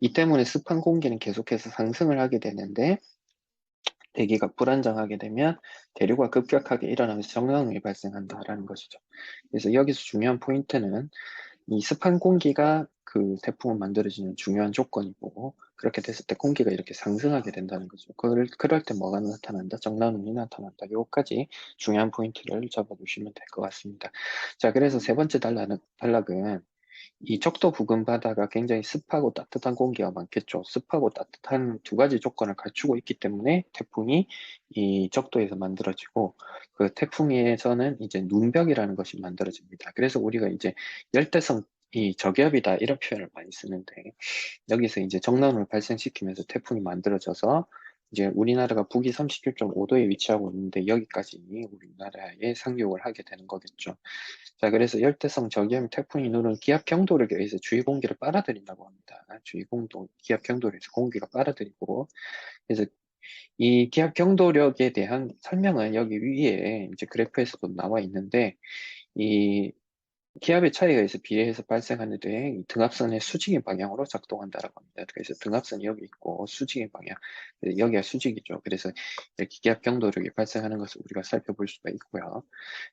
이 때문에 습한 공기는 계속해서 상승을 하게 되는데 대기가 불안정하게 되면 대류가 급격하게 일어나면서 정강이 발생한다라는 것이죠. 그래서 여기서 중요한 포인트는 이 습한 공기가 그 태풍을 만들어지는 중요한 조건이고 그렇게 됐을 때 공기가 이렇게 상승하게 된다는 거죠. 그럴 때 뭐가 나타난다? 정난운이 나타난다. 요까지 중요한 포인트를 잡아주시면 될 것 같습니다. 자, 그래서 세 번째 단락은 이 적도 부근 바다가 굉장히 습하고 따뜻한 공기가 많겠죠. 습하고 따뜻한 두 가지 조건을 갖추고 있기 때문에 태풍이 이 적도에서 만들어지고 그 태풍에서는 이제 눈벽이라는 것이 만들어집니다. 그래서 우리가 이제 열대성 이 저기압이다 이런 표현을 많이 쓰는데 여기서 이제 정난운을 발생시키면서 태풍이 만들어져서 이제 우리나라가 북위 37.5도에 위치하고 있는데 여기까지 우리나라에 상륙을 하게 되는 거겠죠. 자, 그래서 열대성 저기압 태풍이 누는 기압 경도력에 의해서 주위 공기를 빨아들인다고 합니다. 기압 경도력에서 공기가 빨아들이고, 그래서 이 기압 경도력에 대한 설명은 여기 위에 이제 그래프에서도 나와 있는데, 이 기압의 차이에 의해서 비례해서 발생하는데 이 등압선의 수직인 방향으로 작동한다라고 합니다. 그래서 등압선이 여기 있고 수직인 방향, 여기가 수직이죠. 그래서 이렇게 기압 경도력이 발생하는 것을 우리가 살펴볼 수가 있고요.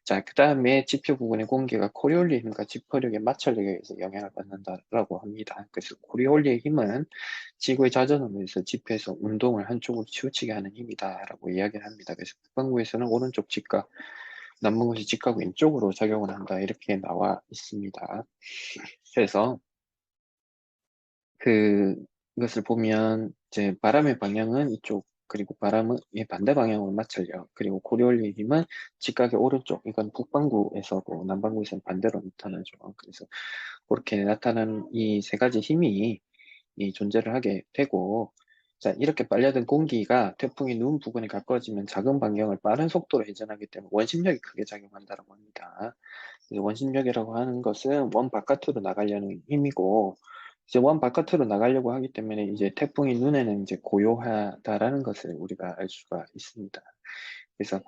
자, 그 다음에 지표 부분의 공기가 코리올리의 힘과 지표력의 마찰력에 의해서 영향을 받는다라고 합니다. 그래서 코리올리의 힘은 지구의 자전으로 해서 지표에서 운동을 한쪽으로 치우치게 하는 힘이다라고 이야기를 합니다. 그래서 북반구에서는 오른쪽 직각, 남반구에서 직각 왼쪽으로 작용을 한다 이렇게 나와 있습니다. 그래서 이것을 보면 이제 바람의 방향은 이쪽 그리고 바람은 이 반대 방향으로 마찰력, 그리고 코리올리의 힘은 직각의 오른쪽, 이건 북반구에서고 남반구에서는 반대로 나타나죠. 그래서 그렇게 나타나는 이 세 가지 힘이 이 존재를 하게 되고, 자, 이렇게 빨려든 공기가 태풍이 눈 부근에 가까워지면 작은 반경을 빠른 속도로 회전하기 때문에 원심력이 크게 작용한다고 합니다. 그래서 원심력이라고 하는 것은 원 바깥으로 나가려는 힘이고, 이제 원 바깥으로 나가려고 하기 때문에 이제 태풍이 눈에는 이제 고요하다라는 것을 우리가 알 수가 있습니다. 그래서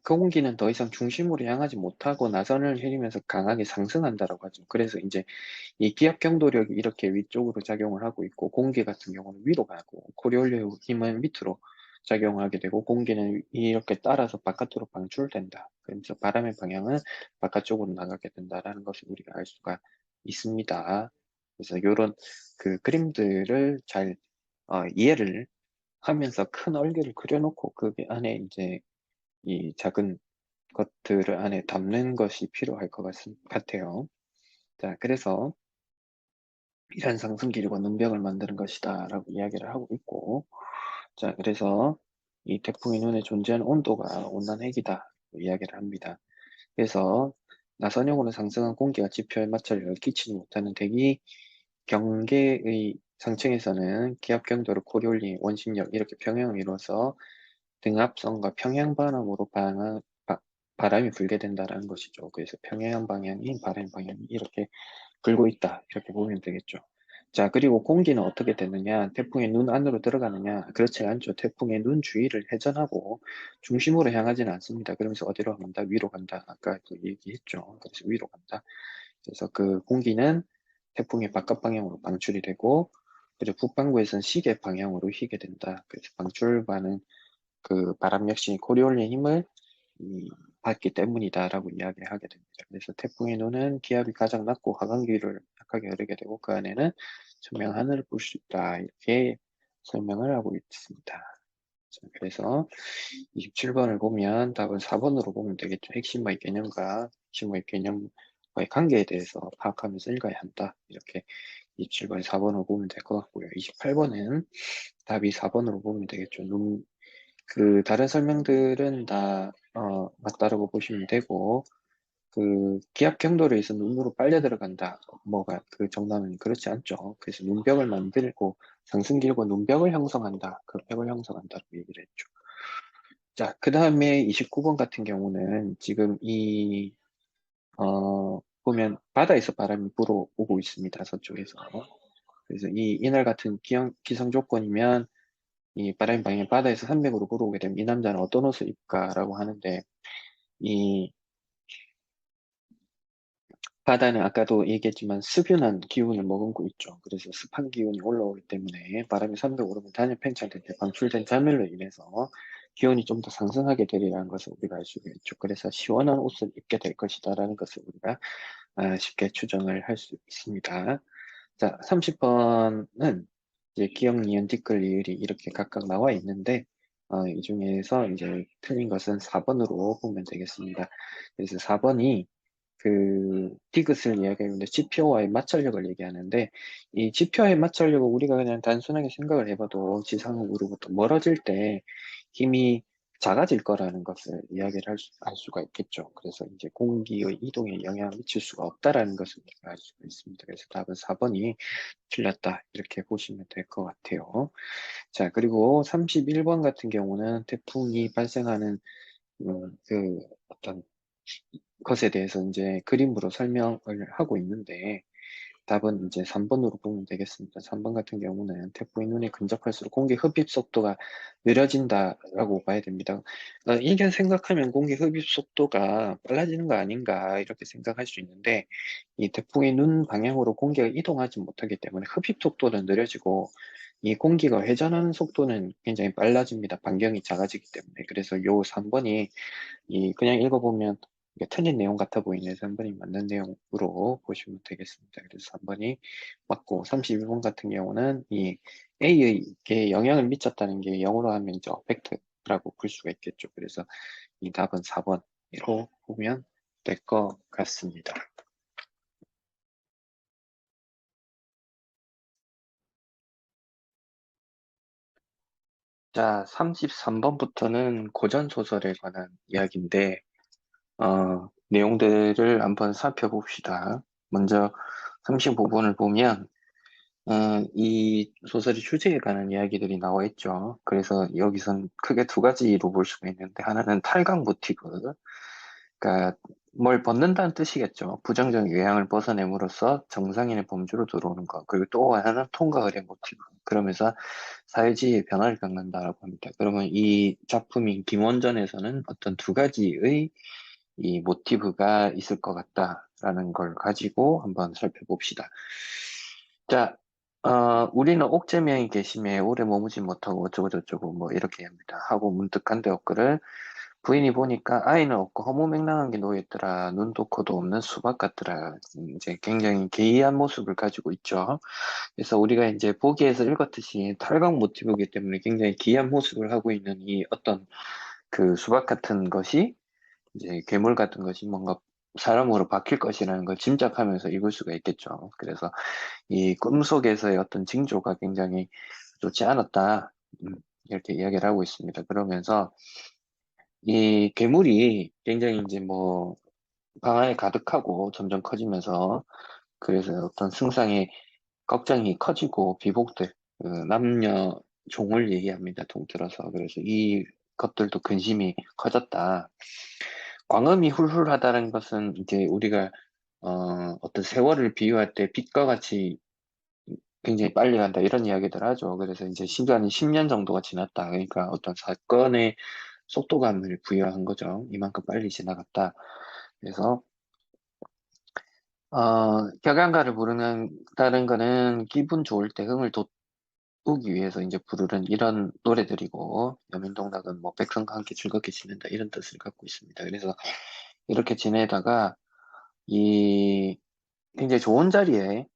공기는 더 이상 중심으로 향하지 못하고 나선을 흐리면서 강하게 상승한다라고 하죠. 그래서 이제 이 기압 경도력이 이렇게 위쪽으로 작용을 하고 있고, 공기 같은 경우는 위로 가고, 코리올리의 힘은 밑으로 작용하게 되고, 공기는 이렇게 따라서 바깥으로 방출된다. 그래서 바람의 방향은 바깥쪽으로 나가게 된다라는 것을 우리가 알 수가 있습니다. 그래서 이런 그 그림들을 잘 이해를 하면서 큰 얼개를 그려놓고 그 안에 이제 이 작은 것들을 안에 담는 것이 필요할 것 같아요. 자, 그래서 이런 상승기류가 눈벽을 만드는 것이다 라고 이야기를 하고 있고, 자, 그래서 이 태풍의 눈에 존재하는 온도가 온난핵이다 이야기를 합니다. 그래서 나선형으로 상승한 공기가 지표에 마찰력을 끼치지 못하는 대기 경계의 상층에서는 기압 경도를 고리올린 원심력 이렇게 평형을 이루어서 등압선과 평행 반응으로 바람이 불게 된다는 것이죠. 그래서 평행 방향인 바람 방향이 이렇게 불고 있다. 이렇게 보면 되겠죠. 자, 그리고 공기는 어떻게 되느냐? 태풍의 눈 안으로 들어가느냐? 그렇지 않죠. 태풍의 눈 주위를 회전하고 중심으로 향하지는 않습니다. 그러면서 어디로 간다? 위로 간다. 아까 그 얘기했죠. 그래서 위로 간다. 그래서 그 공기는 태풍의 바깥 방향으로 방출이 되고, 그리고 북반구에서는 시계 방향으로 휘게 된다. 그래서 방출반은 그 바람 역시 코리올린 힘을 받기 때문이다라고 이야기를 하게 됩니다. 그래서 태풍의 눈은 기압이 가장 낮고 하강기를 약하게 흐르게 되고 그 안에는 선명 하늘을 볼 수 있다. 이렇게 설명을 하고 있습니다. 자, 그래서 27번을 보면 답은 4번으로 보면 되겠죠. 핵심의 개념과 핵심의 개념과의 관계에 대해서 파악하면서 읽어야 한다. 이렇게 27번에 4번으로 보면 될 것 같고요. 28번은 답이 4번으로 보면 되겠죠. 그 다른 설명들은 다 맞다라고 보시면 되고 그 기압 경도에 있어 눈으로 빨려 들어간다. 뭐가 그 정답은 그렇지 않죠. 그래서 눈벽을 만들고 상승 길고 눈벽을 형성한다. 그 벽을 형성한다고 얘기를 했죠. 자, 그 다음에 29번 같은 경우는 지금 보면 바다에서 바람이 불어오고 있습니다. 서쪽에서. 그래서 이 이날 같은 기상 조건이면 이 바람의 방향이 바다에서 300으로 불어오게 되면 이 남자는 어떤 옷을 입을까라고 하는데 이 바다는 아까도 얘기했지만 습윤한 기운을 머금고 있죠. 그래서 습한 기운이 올라오기 때문에 바람이 300 오르면 단열 팽창될 때 방출된 잔멸로 인해서 기온이 좀 더 상승하게 되리라는 것을 우리가 알 수가 있죠. 그래서 시원한 옷을 입게 될 것이다라는 것을 우리가 쉽게 추정을 할 수 있습니다. 자, 30번은 이제 기억, 니은, 티끌, 리을이 이렇게 각각 나와 있는데 이 중에서 이제 틀린 것은 4번으로 보면 되겠습니다. 그래서 4번이 그 디귿을 이야기하는데 지표와의 마찰력을 얘기하는데 이 지표와의 마찰력을 우리가 그냥 단순하게 생각을 해봐도 지상으로부터 멀어질 때 힘이 작아질 거라는 것을 이야기를 할 수가 있겠죠. 그래서 이제 공기의 이동에 영향을 미칠 수가 없다라는 것을 우리가 알 수가 있습니다. 그래서 답은 4번이 틀렸다. 이렇게 보시면 될 것 같아요. 자, 그리고 31번 같은 경우는 태풍이 발생하는 그 어떤 것에 대해서 이제 그림으로 설명을 하고 있는데 답은 이제 3번으로 보면 되겠습니다. 3번 같은 경우는 태풍이 눈에 근접할수록 공기 흡입 속도가 느려진다라고 봐야 됩니다. 일견 생각하면 공기 흡입 속도가 빨라지는 거 아닌가 이렇게 생각할 수 있는데 이 태풍의 눈 방향으로 공기가 이동하지 못하기 때문에 흡입 속도는 느려지고 이 공기가 회전하는 속도는 굉장히 빨라집니다. 반경이 작아지기 때문에. 그래서 요 3번이 이 그냥 읽어보면 이게 틀린 내용 같아 보이는 3번이 맞는 내용으로 보시면 되겠습니다. 그래서 3번이 맞고 32번 같은 경우는 이 A에게 영향을 미쳤다는 게 영어로 하면 이제 어펙트라고 볼 수가 있겠죠. 그래서 이 답은 4번으로 보면 될 것 같습니다. 자, 33번부터는 고전 소설에 관한 이야기인데, 내용들을 한번 살펴봅시다. 먼저 35번을 보면, 이 소설의 주제에 관한 이야기들이 나와 있죠. 그래서 여기선 크게 두 가지로 볼 수가 있는데, 하나는 탈각 모티브, 그러니까 뭘 벗는다는 뜻이겠죠. 부정적 외향을 벗어냄으로써 정상인의 범주로 들어오는 것. 그리고 또 하나는 통과 의례 모티브. 그러면서 사회주의의 변화를 겪는다라고 합니다. 그러면 이 작품인 김원전에서는 어떤 두 가지의 이 모티브가 있을 것 같다라는 걸 가지고 한번 살펴봅시다. 자, 우리는 옥제명이 계심에 오래 머무지 못하고 어쩌고저쩌고 뭐 이렇게 합니다. 하고 문득 한데 엇글을 부인이 보니까 아이는 없고 허무맹랑한 게 놓여있더라. 눈도 코도 없는 수박 같더라. 이제 굉장히 개이한 모습을 가지고 있죠. 그래서 우리가 이제 보기에서 읽었듯이 탈각 모티브이기 때문에 굉장히 기이한 모습을 하고 있는 이 어떤 그 수박 같은 것이 이제 괴물 같은 것이 뭔가 사람으로 바뀔 것이라는 걸 짐작하면서 읽을 수가 있겠죠. 그래서 이 꿈속에서의 어떤 징조가 굉장히 좋지 않았다. 이렇게 이야기를 하고 있습니다. 그러면서 이 괴물이 굉장히 이제 뭐 방 안에 가득하고 점점 커지면서 그래서 어떤 승상의 걱정이 커지고 비복들 그 남녀 종을 얘기합니다. 통틀어서 그래서 이 것들도 근심이 커졌다. 광음이 훌훌하다는 것은 이제 우리가 어떤 세월을 비유할 때 빛과 같이 굉장히 빨리 간다 이런 이야기들 하죠. 그래서 이제 시간이 10년 정도가 지났다. 그러니까 어떤 사건의 속도감을 부여한 거죠. 이만큼 빨리 지나갔다. 그래서 격양가를 부르는 다른 거는 기분 좋을 때 흥을 돋우기 위해서 이제 부르는 이런 노래들이고 여민동락은 뭐 백성과 함께 즐겁게 지낸다 이런 뜻을 갖고 있습니다. 그래서 이렇게 지내다가 이 굉장히 좋은 자리에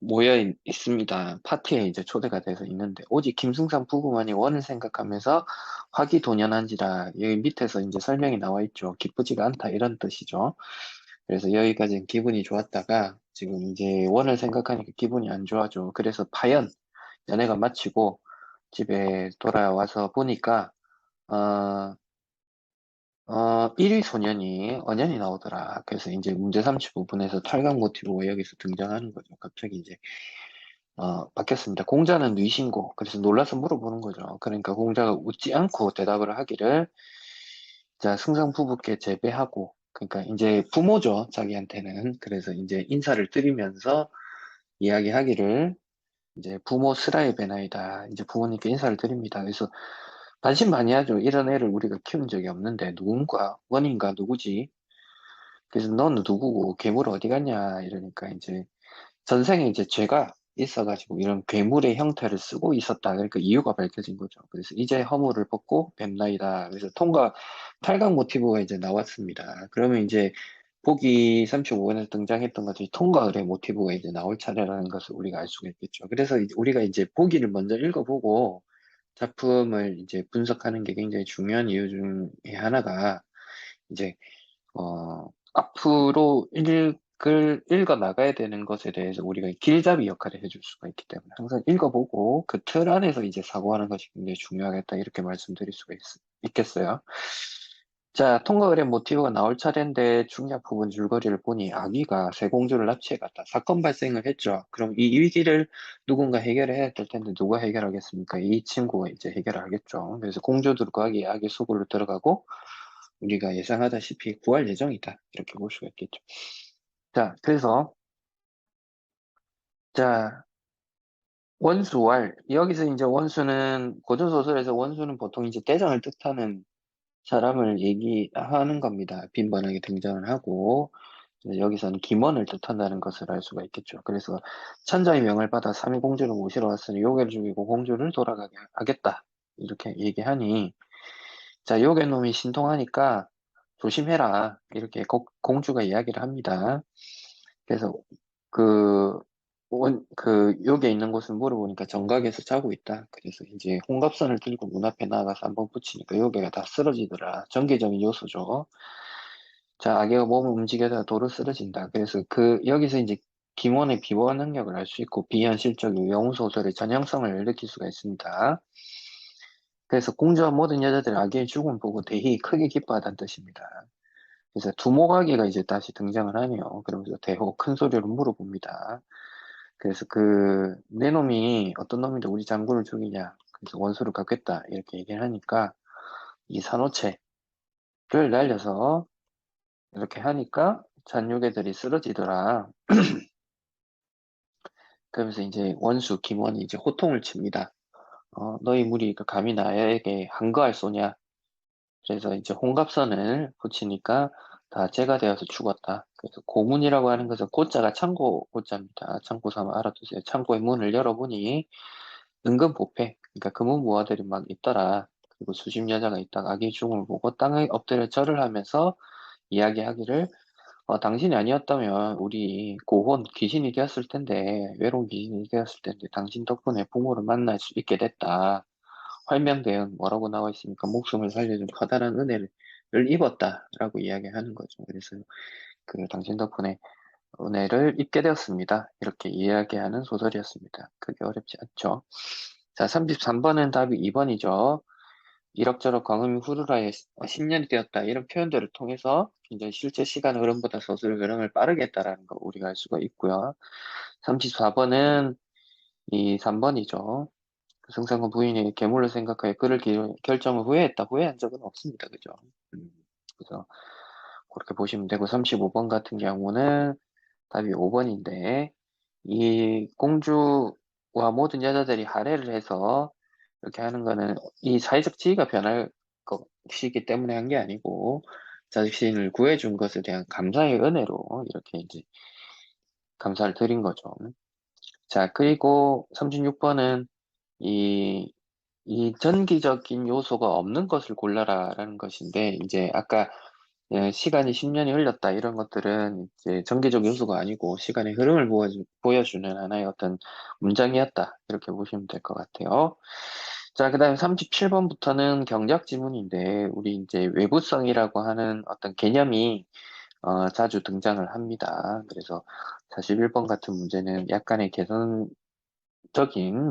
모여 있습니다. 파티에 이제 초대가 돼서 있는데 오직 김승상 부부만이 원을 생각하면서 화기도년한지라 여기 밑에서 이제 설명이 나와 있죠. 기쁘지가 않다 이런 뜻이죠. 그래서 여기까지는 기분이 좋았다가 지금 이제 원을 생각하니까 기분이 안 좋아져. 그래서 파연 연애가 마치고 집에 돌아와서 보니까 어, 1위 소년이 언연이 나오더라. 그래서 이제 문제 35분에서 탈각 모티브가 여기서 등장하는 거죠. 갑자기 이제 바뀌었습니다. 공자는 뉘신고. 그래서 놀라서 물어보는 거죠. 그러니까 공자가 웃지 않고 대답을 하기를 자, 승상 부부께 재배하고 그러니까 이제 부모죠. 자기한테는. 그래서 이제 인사를 드리면서 이야기하기를 이제 부모 스라의 배나이다. 이제 부모님께 인사를 드립니다. 그래서 반신반의하죠. 이런 애를 우리가 키운 적이 없는데 누군가 원인가 누구지? 그래서 넌 누구고 괴물 어디 갔냐 이러니까 이제 전생에 이제 죄가 있어가지고 이런 괴물의 형태를 쓰고 있었다. 그러니까 이유가 밝혀진 거죠. 그래서 이제 허물을 벗고 뱀나이다. 그래서 통과 탈각 모티브가 이제 나왔습니다. 그러면 이제 보기 35번에서 등장했던 것이 통과 의뢰 모티브가 이제 나올 차례라는 것을 우리가 알 수가 있겠죠. 그래서 우리가 이제 보기를 먼저 읽어보고 작품을 이제 분석하는 게 굉장히 중요한 이유 중에 하나가 이제 앞으로 읽어 나가야 되는 것에 대해서 우리가 길잡이 역할을 해줄 수가 있기 때문에 항상 읽어보고 그 틀 안에서 이제 사고하는 것이 굉장히 중요하겠다 이렇게 말씀드릴 수가 있겠어요. 자, 통과 의뢰 모티브가 나올 차례인데 중요한 부분 줄거리를 보니 아기가 새 공주를 납치해갔다. 사건 발생을 했죠. 그럼 이 위기를 누군가 해결해야 될 텐데 누가 해결하겠습니까? 이 친구가 이제 해결하겠죠. 그래서 공주들과 아기 속으로 들어가고 우리가 예상하다시피 구할 예정이다. 이렇게 볼 수가 있겠죠. 자, 그래서, 자, 원수왈. 여기서 이제 원수는, 고전소설에서 원수는 보통 이제 대장을 뜻하는 사람을 얘기하는 겁니다. 빈번하게 등장을 하고, 여기서는 김원을 뜻한다는 것을 알 수가 있겠죠. 그래서 천자의 명을 받아 삼위공주를 모시러 왔으니 요괴를 죽이고 공주를 돌아가게 하겠다. 이렇게 얘기하니, 자, 요괴 놈이 신통하니까 조심해라. 이렇게 공주가 이야기를 합니다. 그래서 그, 그 욕에 있는 곳을 물어보니까 정각에서 자고 있다. 그래서 이제 홍갑선을 들고 문 앞에 나가서 한번 붙이니까 요괴가 다 쓰러지더라. 전개적인 요소죠. 자, 악의가 몸을 움직여다 도로 쓰러진다. 그래서 여기서 이제 김원의 비보아 능력을 알 수 있고 비현실적인 영웅소설의 전형성을 느낄 수가 있습니다. 그래서 공주와 모든 여자들이 아기의 죽음을 보고 대히 크게 기뻐하다는 뜻입니다. 그래서 두모가기가 이제 다시 등장을 하네요. 그러면서 대호 큰 소리로 물어봅니다. 그래서 내 놈이 어떤 놈인데 우리 장군을 죽이냐. 그래서 원수를 갚겠다. 이렇게 얘기를 하니까 이 산호채를 날려서 이렇게 하니까 잔유괴들이 쓰러지더라. 그러면서 이제 원수 김원이 이제 호통을 칩니다. 너희 무리 감히 나에게 한거할 소냐? 그래서 이제 홍갑선을 붙이니까 다 제가 되어서 죽었다. 그래서 고문이라고 하는 것은 고자가 창고 고자입니다. 창고 삼아 알아두세요. 창고의 문을 열어보니 은근 보패, 그러니까 금은 부하들이 막 있더라. 그리고 수십 여자가 있다가 아기의 죽음을 보고 땅에 엎드려 절을 하면서 이야기하기를 당신이 아니었다면 우리 고혼 귀신이 되었을 텐데 외로운 귀신이 되었을 텐데 당신 덕분에 부모를 만날 수 있게 됐다. 활명대응 뭐라고 나와 있으니까 목숨을 살려준 커다란 은혜를 입었다라고 이야기하는 거죠. 그래서 당신 덕분에 은혜를 입게 되었습니다. 이렇게 이야기하는 소설이었습니다. 그게 어렵지 않죠. 자, 33번은 답이 2번이죠. 이럭저럭 광음이 후루라에 10년이 되었다. 이런 표현들을 통해서 굉장히 실제 시간 흐름보다 소설 흐름을 빠르게 했다라는 거 우리가 알 수가 있고요. 34번은 이 3번이죠. 승상은 부인이 괴물로 생각하여 그를 결정을 후회했다. 후회한 적은 없습니다. 그죠? 음, 그래서 그렇게 보시면 되고 35번 같은 경우는 답이 5번인데 이 공주와 모든 여자들이 할애를 해서 이렇게 하는 거는 이 사회적 지위가 변할 것이기 때문에 한 게 아니고 자신을 구해준 것에 대한 감사의 은혜로 이렇게 이제 감사를 드린 거죠. 자, 그리고 36번은 이, 이 전기적인 요소가 없는 것을 골라라라는 것인데 이제 아까 시간이 10년이 흘렸다 이런 것들은 이제 전개적 요소가 아니고 시간의 흐름을 보여주는 하나의 어떤 문장이었다 이렇게 보시면 될 것 같아요. 자, 그다음 37번부터는 경작 지문인데 우리 이제 외부성이라고 하는 어떤 개념이 자주 등장을 합니다. 그래서 41번 같은 문제는 약간의 개선적인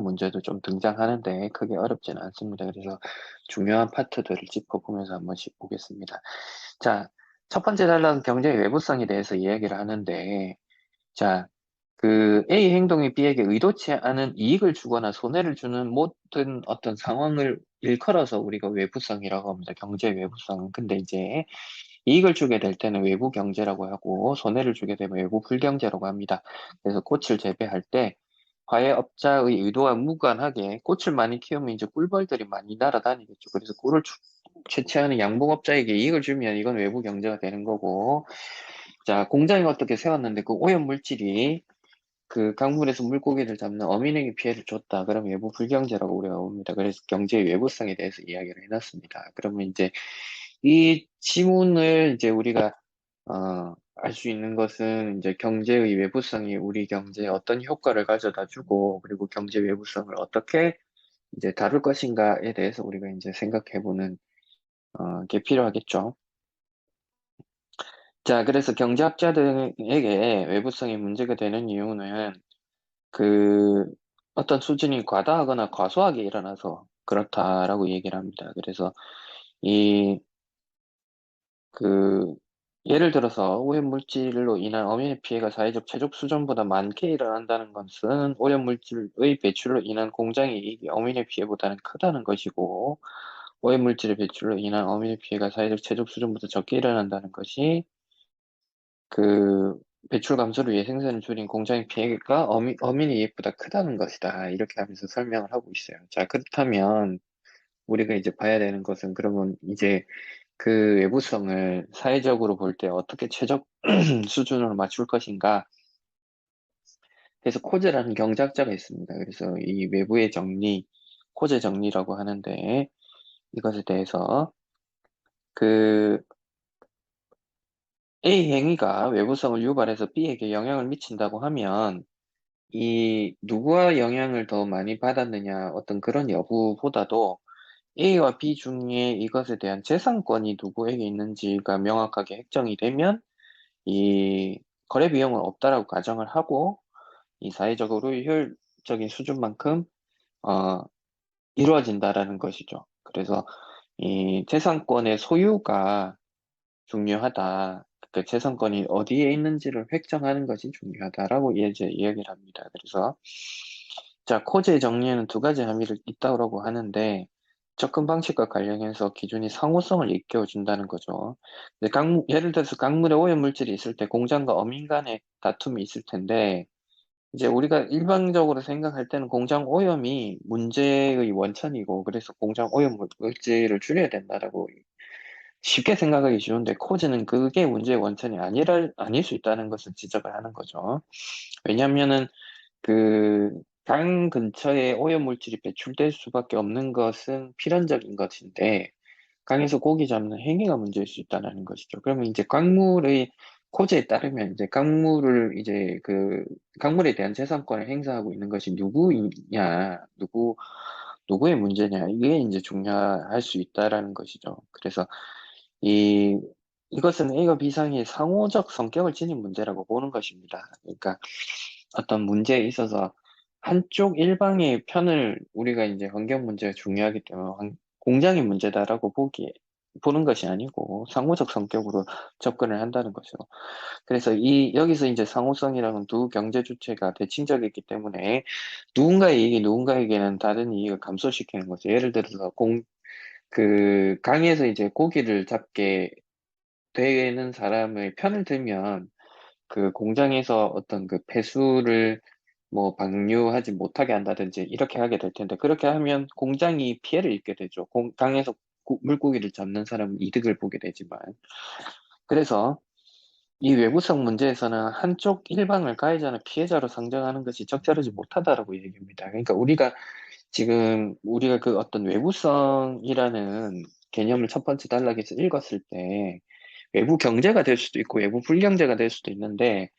문제도 좀 등장하는데 크게 어렵지는 않습니다. 그래서 중요한 파트들을 짚어보면서 한 번씩 보겠습니다. 자, 첫 번째 단락은 경제의 외부성에 대해서 이야기를 하는데, 자, A 행동이 B에게 의도치 않은 이익을 주거나 손해를 주는 모든 어떤 상황을 일컬어서 우리가 외부성이라고 합니다. 경제의 외부성은. 근데 이제 이익을 주게 될 때는 외부 경제라고 하고, 손해를 주게 되면 외부 불경제라고 합니다. 그래서 꽃을 재배할 때, 과외업자의 의도와 무관하게 꽃을 많이 키우면 이제 꿀벌들이 많이 날아다니겠죠. 그래서 꿀을 채취하는 양봉업자에게 이익을 주면 이건 외부 경제가 되는 거고, 자, 공장이 어떻게 세웠는데 그 오염 물질이 그 강물에서 물고기를 잡는 어민에게 피해를 줬다. 그럼 외부 불경제라고 우리가 봅니다. 그래서 경제의 외부성에 대해서 이야기를 해놨습니다. 그러면 이제 이 지문을 이제 우리가 알 수 있는 것은 이제 경제의 외부성이 우리 경제에 어떤 효과를 가져다 주고 그리고 경제 외부성을 어떻게 이제 다룰 것인가에 대해서 우리가 이제 생각해 보는 게 필요하겠죠. 자, 그래서 경제학자들에게 외부성이 문제가 되는 이유는 그 어떤 수준이 과다하거나 과소하게 일어나서 그렇다라고 얘기를 합니다. 그래서 이 그 예를 들어서 오염물질로 인한 어민의 피해가 사회적 최적 수준보다 많게 일어난다는 것은 오염물질의 배출로 인한 공장의 이익이 어민의 피해보다는 크다는 것이고 오염물질의 배출로 인한 어민의 피해가 사회적 최적 수준보다 적게 일어난다는 것이 그 배출 감소를 위해 생산을 줄인 공장의 피해가 어민의 이익보다 크다는 것이다. 이렇게 하면서 설명을 하고 있어요. 자, 그렇다면 우리가 이제 봐야 되는 것은 그러면 이제 그 외부성을 사회적으로 볼 때 어떻게 최적 수준으로 맞출 것인가. 그래서 코제라는 경제학자가 있습니다. 그래서 이 외부의 정리, 코제 정리라고 하는데 이것에 대해서 그 A 행위가 외부성을 유발해서 B에게 영향을 미친다고 하면 이 누구와 영향을 더 많이 받았느냐 어떤 그런 여부보다도 A와 B 중에 이것에 대한 재산권이 누구에게 있는지가 명확하게 핵정이 되면 이 거래 비용은 없다라고 가정을 하고 이 사회적으로 효율적인 수준만큼 어, 이루어진다라는 것이죠. 그래서 이 재산권의 소유가 중요하다. 그 재산권이 어디에 있는지를 획정하는 것이 중요하다라고 이제 이야기를 합니다. 그래서 자, 코지의 정리에는 두 가지 함의를 있다고 하는데 접근 방식과 관련해서 기준이 상호성을 일깨워 준다는 거죠. 예를 들어서 강물에 오염 물질이 있을 때 공장과 어민 간의 다툼이 있을 텐데 이제 우리가 일반적으로 생각할 때는 공장 오염이 문제의 원천이고 그래서 공장 오염 물질을 줄여야 된다라고 쉽게 생각하기 쉬운데 코즈는 그게 문제의 원천이 아닐 수 있다는 것을 지적을 하는 거죠. 왜냐하면은 그 강 근처에 오염물질이 배출될 수밖에 없는 것은 필연적인 것인데 강에서 고기 잡는 행위가 문제일 수 있다는 것이죠. 그러면 이제 광물의 코즈에 따르면 이제 강물을 이제 그 강물에 대한 재산권을 행사하고 있는 것이 누구이냐, 누구의 문제냐 이게 이제 중요할 수 있다라는 것이죠. 그래서 이 이것은 A와 B 사이의 상호적 성격을 지닌 문제라고 보는 것입니다. 그러니까 어떤 문제에 있어서 한쪽 일방의 편을 우리가 이제 환경 문제가 중요하기 때문에 공장이 문제다라고 보는 것이 아니고 상호적 성격으로 접근을 한다는 거죠. 그래서 여기서 이제 상호성이라는 두 경제 주체가 대칭적이기 때문에 누군가의 이익이 누군가에게는 다른 이익을 감소시키는 거죠. 예를 들어서 강에서 이제 고기를 잡게 되는 사람의 편을 들면 그 공장에서 어떤 그 폐수를 뭐 방류하지 못하게 한다든지 이렇게 하게 될 텐데 그렇게 하면 공장이 피해를 입게 되죠. 강에서 물고기를 잡는 사람은 이득을 보게 되지만 그래서 이 외부성 문제에서는 한쪽 일방을 가해자나 피해자로 상정하는 것이 적절하지 못하다라고 얘기합니다. 그러니까 우리가 그 어떤 외부성이라는 개념을 첫 번째 단락에서 읽었을 때 외부 경제가 될 수도 있고 외부 불경제가 될 수도 있는데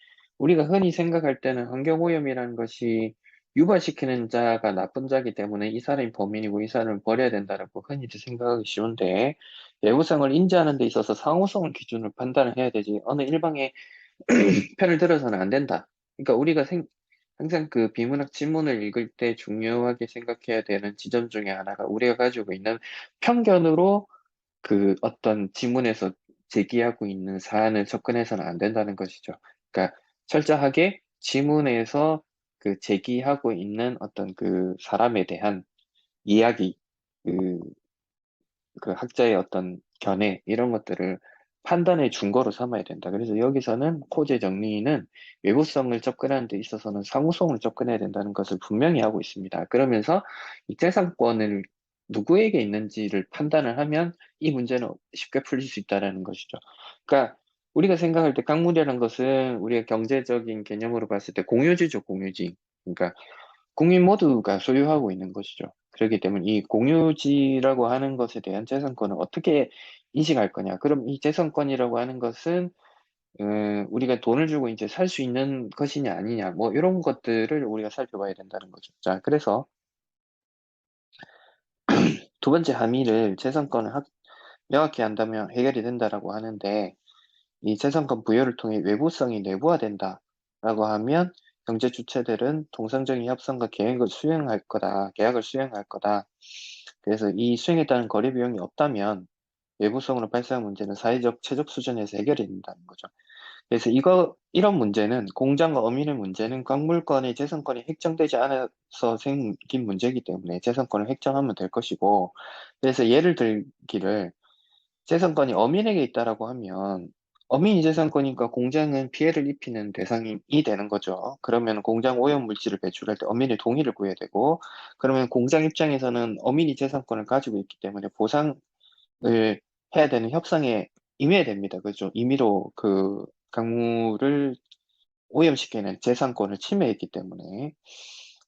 우리가 흔히 생각할 때는 환경오염이라는 것이 유발시키는 자가 나쁜 자이기 때문에 이 사람이 범인이고 이 사람을 버려야 된다라고 흔히 생각하기 쉬운데 외부성을 인지하는 데 있어서 상호성을 기준으로 판단을 해야 되지 어느 일방의 편을 들어서는 안 된다. 그러니까 항상 그 비문학 지문을 읽을 때 중요하게 생각해야 되는 지점 중에 하나가 우리가 가지고 있는 편견으로 그 어떤 지문에서 제기하고 있는 사안을 접근해서는 안 된다는 것이죠. 그러니까 철저하게 지문에서 그 제기하고 있는 어떤 그 사람에 대한 이야기, 그, 그 학자의 어떤 견해, 이런 것들을 판단의 준거로 삼아야 된다. 그래서 여기서는 코제 정리는 외부성을 접근하는 데 있어서는 상호성을 접근해야 된다는 것을 분명히 하고 있습니다. 그러면서 이 재산권을 누구에게 있는지를 판단을 하면 이 문제는 쉽게 풀릴 수 있다는 것이죠. 그러니까 우리가 생각할 때 강물이라는 것은 우리가 경제적인 개념으로 봤을 때 공유지죠, 공유지. 그러니까 국민 모두가 소유하고 있는 것이죠. 그렇기 때문에 이 공유지라고 하는 것에 대한 재산권을 어떻게 인식할 거냐. 그럼 이 재산권이라고 하는 것은 우리가 돈을 주고 이제 살 수 있는 것이냐 아니냐 뭐 이런 것들을 우리가 살펴봐야 된다는 거죠. 자, 그래서 두 번째 함의를 재산권을 명확히 한다면 해결이 된다라고 하는데 이 재산권 부여를 통해 외부성이 내부화된다라고 하면 경제 주체들은 통상적인 협상과 계약을 수행할 거다. 그래서 이 수행에 따른 거래 비용이 없다면 외부성으로 발생한 문제는 사회적 최적 수준에서 해결이 된다는 거죠. 그래서 이런 문제는 공장과 어민의 문제는 광물권의 재산권이 획정되지 않아서 생긴 문제이기 때문에 재산권을 획정하면 될 것이고, 그래서 예를 들기를 재산권이 어민에게 있다라고 하면 어민이 재산권이니까 공장은 피해를 입히는 대상이 되는 거죠. 그러면 공장 오염 물질을 배출할 때 어민의 동의를 구해야 되고, 그러면 공장 입장에서는 어민이 재산권을 가지고 있기 때문에 보상을 해야 되는 협상에 임해야 됩니다. 그죠? 임의로 그 강물을 오염시키는 재산권을 침해했기 때문에.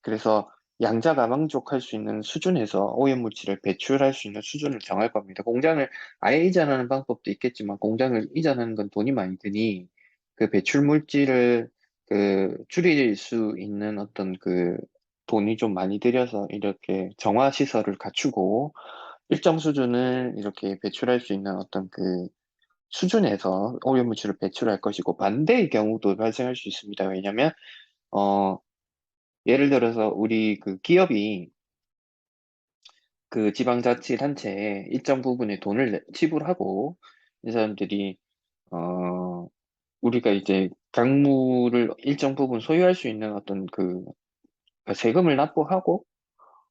그래서 양자가 만족할 수 있는 수준에서 오염물질을 배출할 수 있는 수준을 정할 겁니다. 공장을 아예 이전하는 방법도 있겠지만 공장을 이전하는 건 돈이 많이 드니 그 배출물질을 줄일 수 있는 어떤 그 돈이 좀 많이 들여서 이렇게 정화 시설을 갖추고 일정 수준을 이렇게 배출할 수 있는 어떤 그 수준에서 오염물질을 배출할 것이고 반대의 경우도 발생할 수 있습니다. 왜냐하면 어, 예를 들어서 우리 그 기업이 그 지방자치단체에 일정 부분의 돈을 지불하고 이 사람들이 우리가 이제 강물을 일정 부분 소유할 수 있는 어떤 세금을 납부하고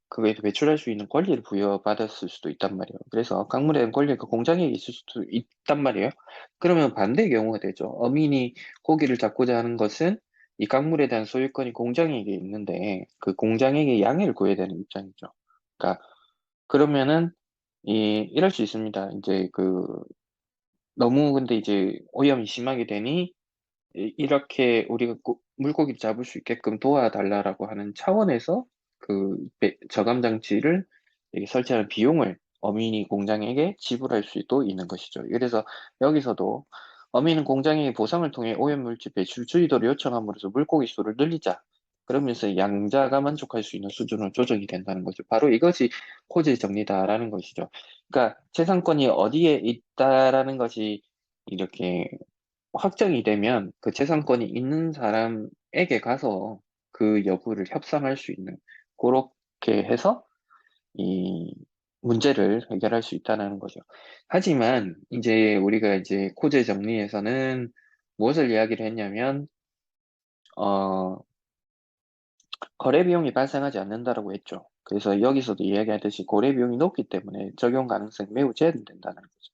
그거에 배출할 수 있는 권리를 부여받았을 수도 있단 말이에요. 그래서 강물에 대한 권리가 공장에 있을 수도 있단 말이에요. 그러면 반대의 경우가 되죠. 어민이 고기를 잡고자 하는 것은 이 강물에 대한 소유권이 공장에게 있는데 그 공장에게 양해를 구해야 되는 입장이죠. 그러니까 그러면은 이럴 수 있습니다. 이제 너무 근데 이제 오염이 심하게 되니 이렇게 우리가 물고기를 잡을 수 있게끔 도와달라라고 하는 차원에서 저감 장치를 이렇게 설치하는 비용을 어민이 공장에게 지불할 수도 있는 것이죠. 그래서 여기서도 어민은 공장에게 보상을 통해 오염물질 배출 주의도를 요청함으로써 물고기 수를 늘리자. 그러면서 양자가 만족할 수 있는 수준으로 조정이 된다는 거죠. 바로 이것이 코지 정리다라는 것이죠. 그러니까 재산권이 어디에 있다라는 것이 이렇게 확정이 되면 그 재산권이 있는 사람에게 가서 그 여부를 협상할 수 있는 그렇게 해서 이 문제를 해결할 수 있다는 거죠. 하지만 이제 우리가 이제 코제 정리에서는 무엇을 이야기를 했냐면 어, 거래 비용이 발생하지 않는다라고 했죠. 그래서 여기서도 이야기하듯이 거래 비용이 높기 때문에 적용 가능성이 매우 제한된다는 거죠.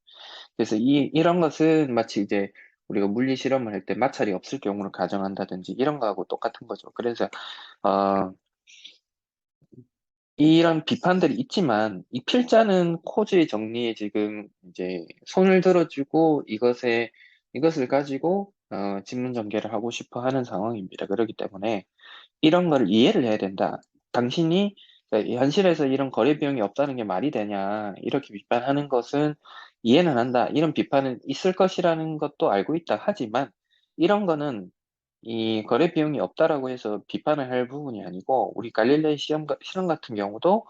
그래서 이런 것은 마치 이제 우리가 물리 실험을 할 때 마찰이 없을 경우를 가정한다든지 이런 거하고 똑같은 거죠. 그래서, 어, 이런 비판들이 있지만 이 필자는 코즈의 정리에 지금 이제 손을 들어주고 이것을 가지고 질문 전개를 하고 싶어 하는 상황입니다. 그렇기 때문에 이런 거를 이해를 해야 된다. 당신이 그러니까 현실에서 이런 거래 비용이 없다는 게 말이 되냐, 이렇게 비판하는 것은 이해는 한다. 이런 비판은 있을 것이라는 것도 알고 있다. 하지만 이런 거는 이 거래 비용이 없다라고 해서 비판을 할 부분이 아니고 우리 갈릴레이 실험 같은 경우도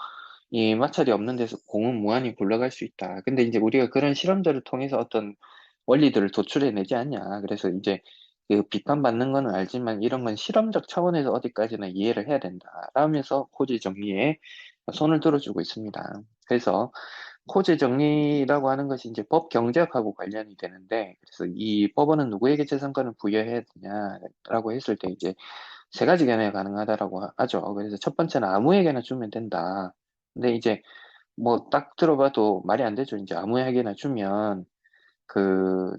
이 마찰이 없는 데서 공은 무한히 굴러갈 수 있다. 근데 이제 우리가 그런 실험들을 통해서 어떤 원리들을 도출해내지 않냐. 그래서 이제 그 비판받는 거는 알지만 이런 건 실험적 차원에서 어디까지나 이해를 해야 된다. 라면서 코지 정리에 손을 들어주고 있습니다. 그래서 코지 정리라고 하는 것이 이제 법 경제학하고 관련이 되는데, 그래서 이 법원은 누구에게 재산권을 부여해야 되냐라고 했을 때 이제 세 가지 견해가 가능하다라고 하죠. 그래서 첫 번째는 아무에게나 주면 된다. 근데 이제 뭐 딱 들어봐도 말이 안 되죠. 이제 아무에게나 주면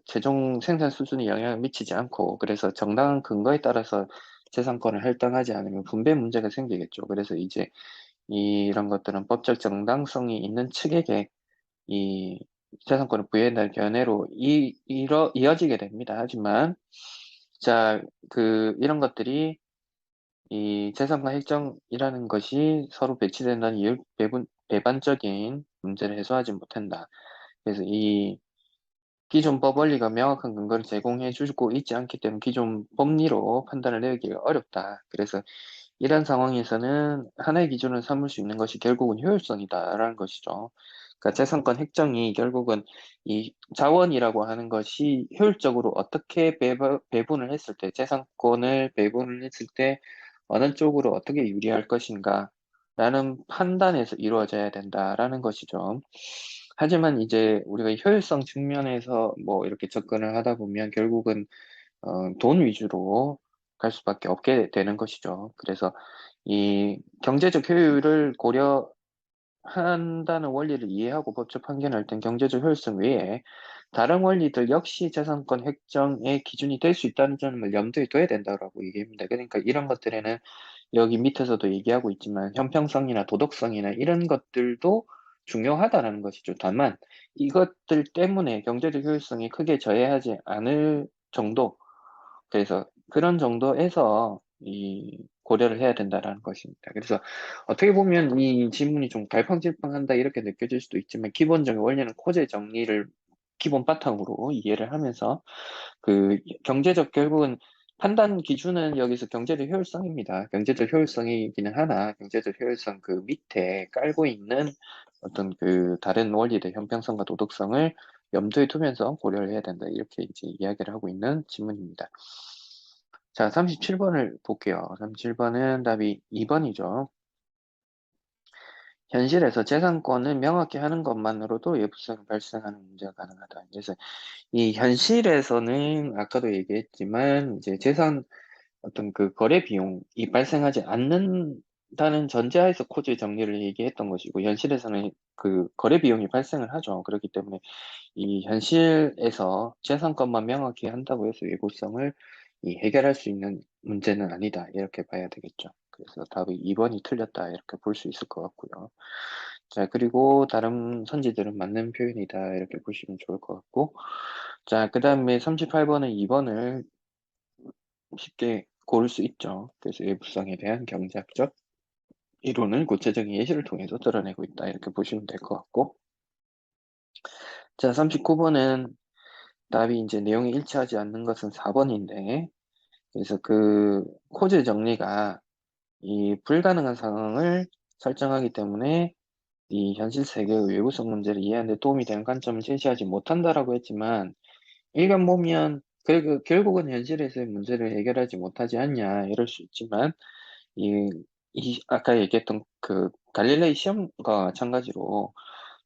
최종 생산 수준에 영향을 미치지 않고, 그래서 정당한 근거에 따라서 재산권을 할당하지 않으면 분배 문제가 생기겠죠. 그래서 이제 이런 것들은 법적 정당성이 있는 측에게 이 재산권을 부여한다는 견해로 이어지게 됩니다. 하지만, 자, 이런 것들이 이 재산권 획정이라는 것이 서로 배치된다는 배반적인 문제를 해소하지 못한다. 그래서 이 기존 법 원리가 명확한 근거를 제공해 주고 있지 않기 때문에 기존 법리로 판단을 내리기가 어렵다. 그래서 이런 상황에서는 하나의 기준을 삼을 수 있는 것이 결국은 효율성이다라는 것이죠. 그러니까 재산권 획정이 결국은 이 자원이라고 하는 것이 효율적으로 어떻게 배분을 했을 때, 재산권을 배분을 했을 때 어느 쪽으로 어떻게 유리할 것인가 라는 판단에서 이루어져야 된다라는 것이죠. 하지만 이제 우리가 효율성 측면에서 뭐 이렇게 접근을 하다 보면 결국은 돈 위주로 갈 수밖에 없게 되는 것이죠. 그래서 이 경제적 효율을 고려한다는 원리를 이해하고 법적 판결을 할 땐 경제적 효율성 외에 다른 원리들 역시 재산권 획정의 기준이 될 수 있다는 점을 염두에 둬야 된다고 얘기합니다. 그러니까 이런 것들에는 여기 밑에서도 얘기하고 있지만 형평성이나 도덕성이나 이런 것들도 중요하다는 것이죠. 다만 이것들 때문에 경제적 효율성이 크게 저해하지 않을 정도, 그래서 그런 정도에서 고려를 해야 된다는 것입니다. 그래서 어떻게 보면 이 지문이 좀 갈팡질팡한다 이렇게 느껴질 수도 있지만 기본적인 원리는 코제 정리를 기본 바탕으로 이해를 하면서 경제적 결국은 판단 기준은 여기서 경제적 효율성입니다. 경제적 효율성이기는 하나 경제적 효율성 밑에 깔고 있는 어떤 다른 원리들 형평성과 도덕성을 염두에 두면서 고려를 해야 된다. 이렇게 이제 이야기를 하고 있는 질문입니다. 자, 37번을 볼게요. 37번은 답이 2번이죠. 현실에서 재산권을 명확히 하는 것만으로도 외부성이 발생하는 문제가 가능하다. 그래서 이 현실에서는 아까도 얘기했지만 이제 재산 어떤 그 거래 비용이 발생하지 않는다는 전제하에서 코지 정리를 얘기했던 것이고 현실에서는 그 거래 비용이 발생을 하죠. 그렇기 때문에 이 현실에서 재산권만 명확히 한다고 해서 외구성을 이 해결할 수 있는 문제는 아니다. 이렇게 봐야 되겠죠. 그래서 답이 2번이 틀렸다. 이렇게 볼 수 있을 것 같고요. 자, 그리고 다른 선지들은 맞는 표현이다. 이렇게 보시면 좋을 것 같고. 자, 그 다음에 38번은 2번을 쉽게 고를 수 있죠. 그래서 외부성에 대한 경제학적 이론을 구체적인 예시를 통해서 드러내고 있다. 이렇게 보시면 될 것 같고. 자, 39번은 답이 이제 내용이 일치하지 않는 것은 4번인데, 그래서 그 코드 정리가 이 불가능한 상황을 설정하기 때문에 이 현실 세계의 외부성 문제를 이해하는 데 도움이 되는 관점을 제시하지 못한다라고 했지만, 일간 보면 결국은 현실에서의 문제를 해결하지 못하지 않냐 이럴 수 있지만 이, 아까 얘기했던 그 갈릴레이 시험과 마찬가지로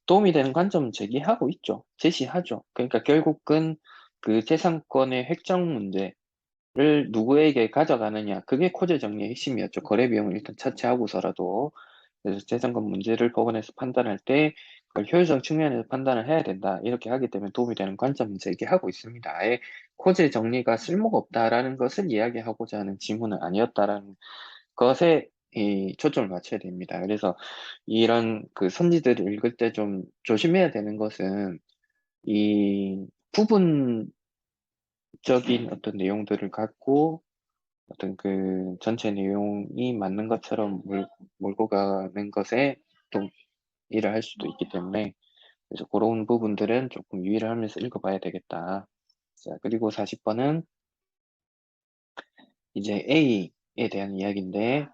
도움이 되는 관점은 제기하고 있죠. 제시하죠. 그러니까 결국은 그 재산권의 획정 문제를 누구에게 가져가느냐 그게 코제 정리의 핵심이었죠. 거래 비용을 일단 차치하고서라도 그래서 재산권 문제를 법원에서 판단할 때 그걸 효율성 측면에서 판단을 해야 된다. 이렇게 하기 때문에 도움이 되는 관점은 제기하고 있습니다. 아예 코제 정리가 쓸모가 없다라는 것을 이야기하고자 하는 지문은 아니었다라는 것에 이 초점을 맞춰야 됩니다. 그래서 이런 그 선지들을 읽을 때 좀 조심해야 되는 것은 이 부분적인 어떤 내용들을 갖고 어떤 그 전체 내용이 맞는 것처럼 몰고 가는 것에 또 일을 할 수도 있기 때문에 그래서 그런 부분들은 조금 유의를 하면서 읽어봐야 되겠다. 자, 그리고 40번은 이제 A에 대한 이야기인데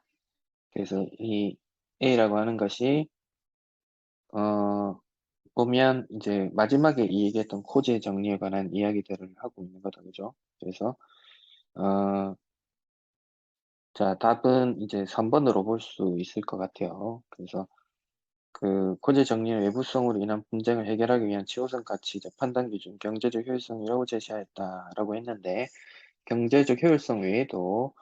그래서 이 A라고 하는 것이 보면 이제 마지막에 이 얘기했던 코지의 정리에 관한 이야기들을 하고 있는 거죠. 그죠? 그래서 어, 자, 답은 이제 3번으로 볼 수 있을 것 같아요. 그래서 그 코지 정리의 외부성으로 인한 분쟁을 해결하기 위한 치호성 가치, 이제 판단 기준, 경제적 효율성이라고 제시하였다라고 했는데 경제적 효율성 외에도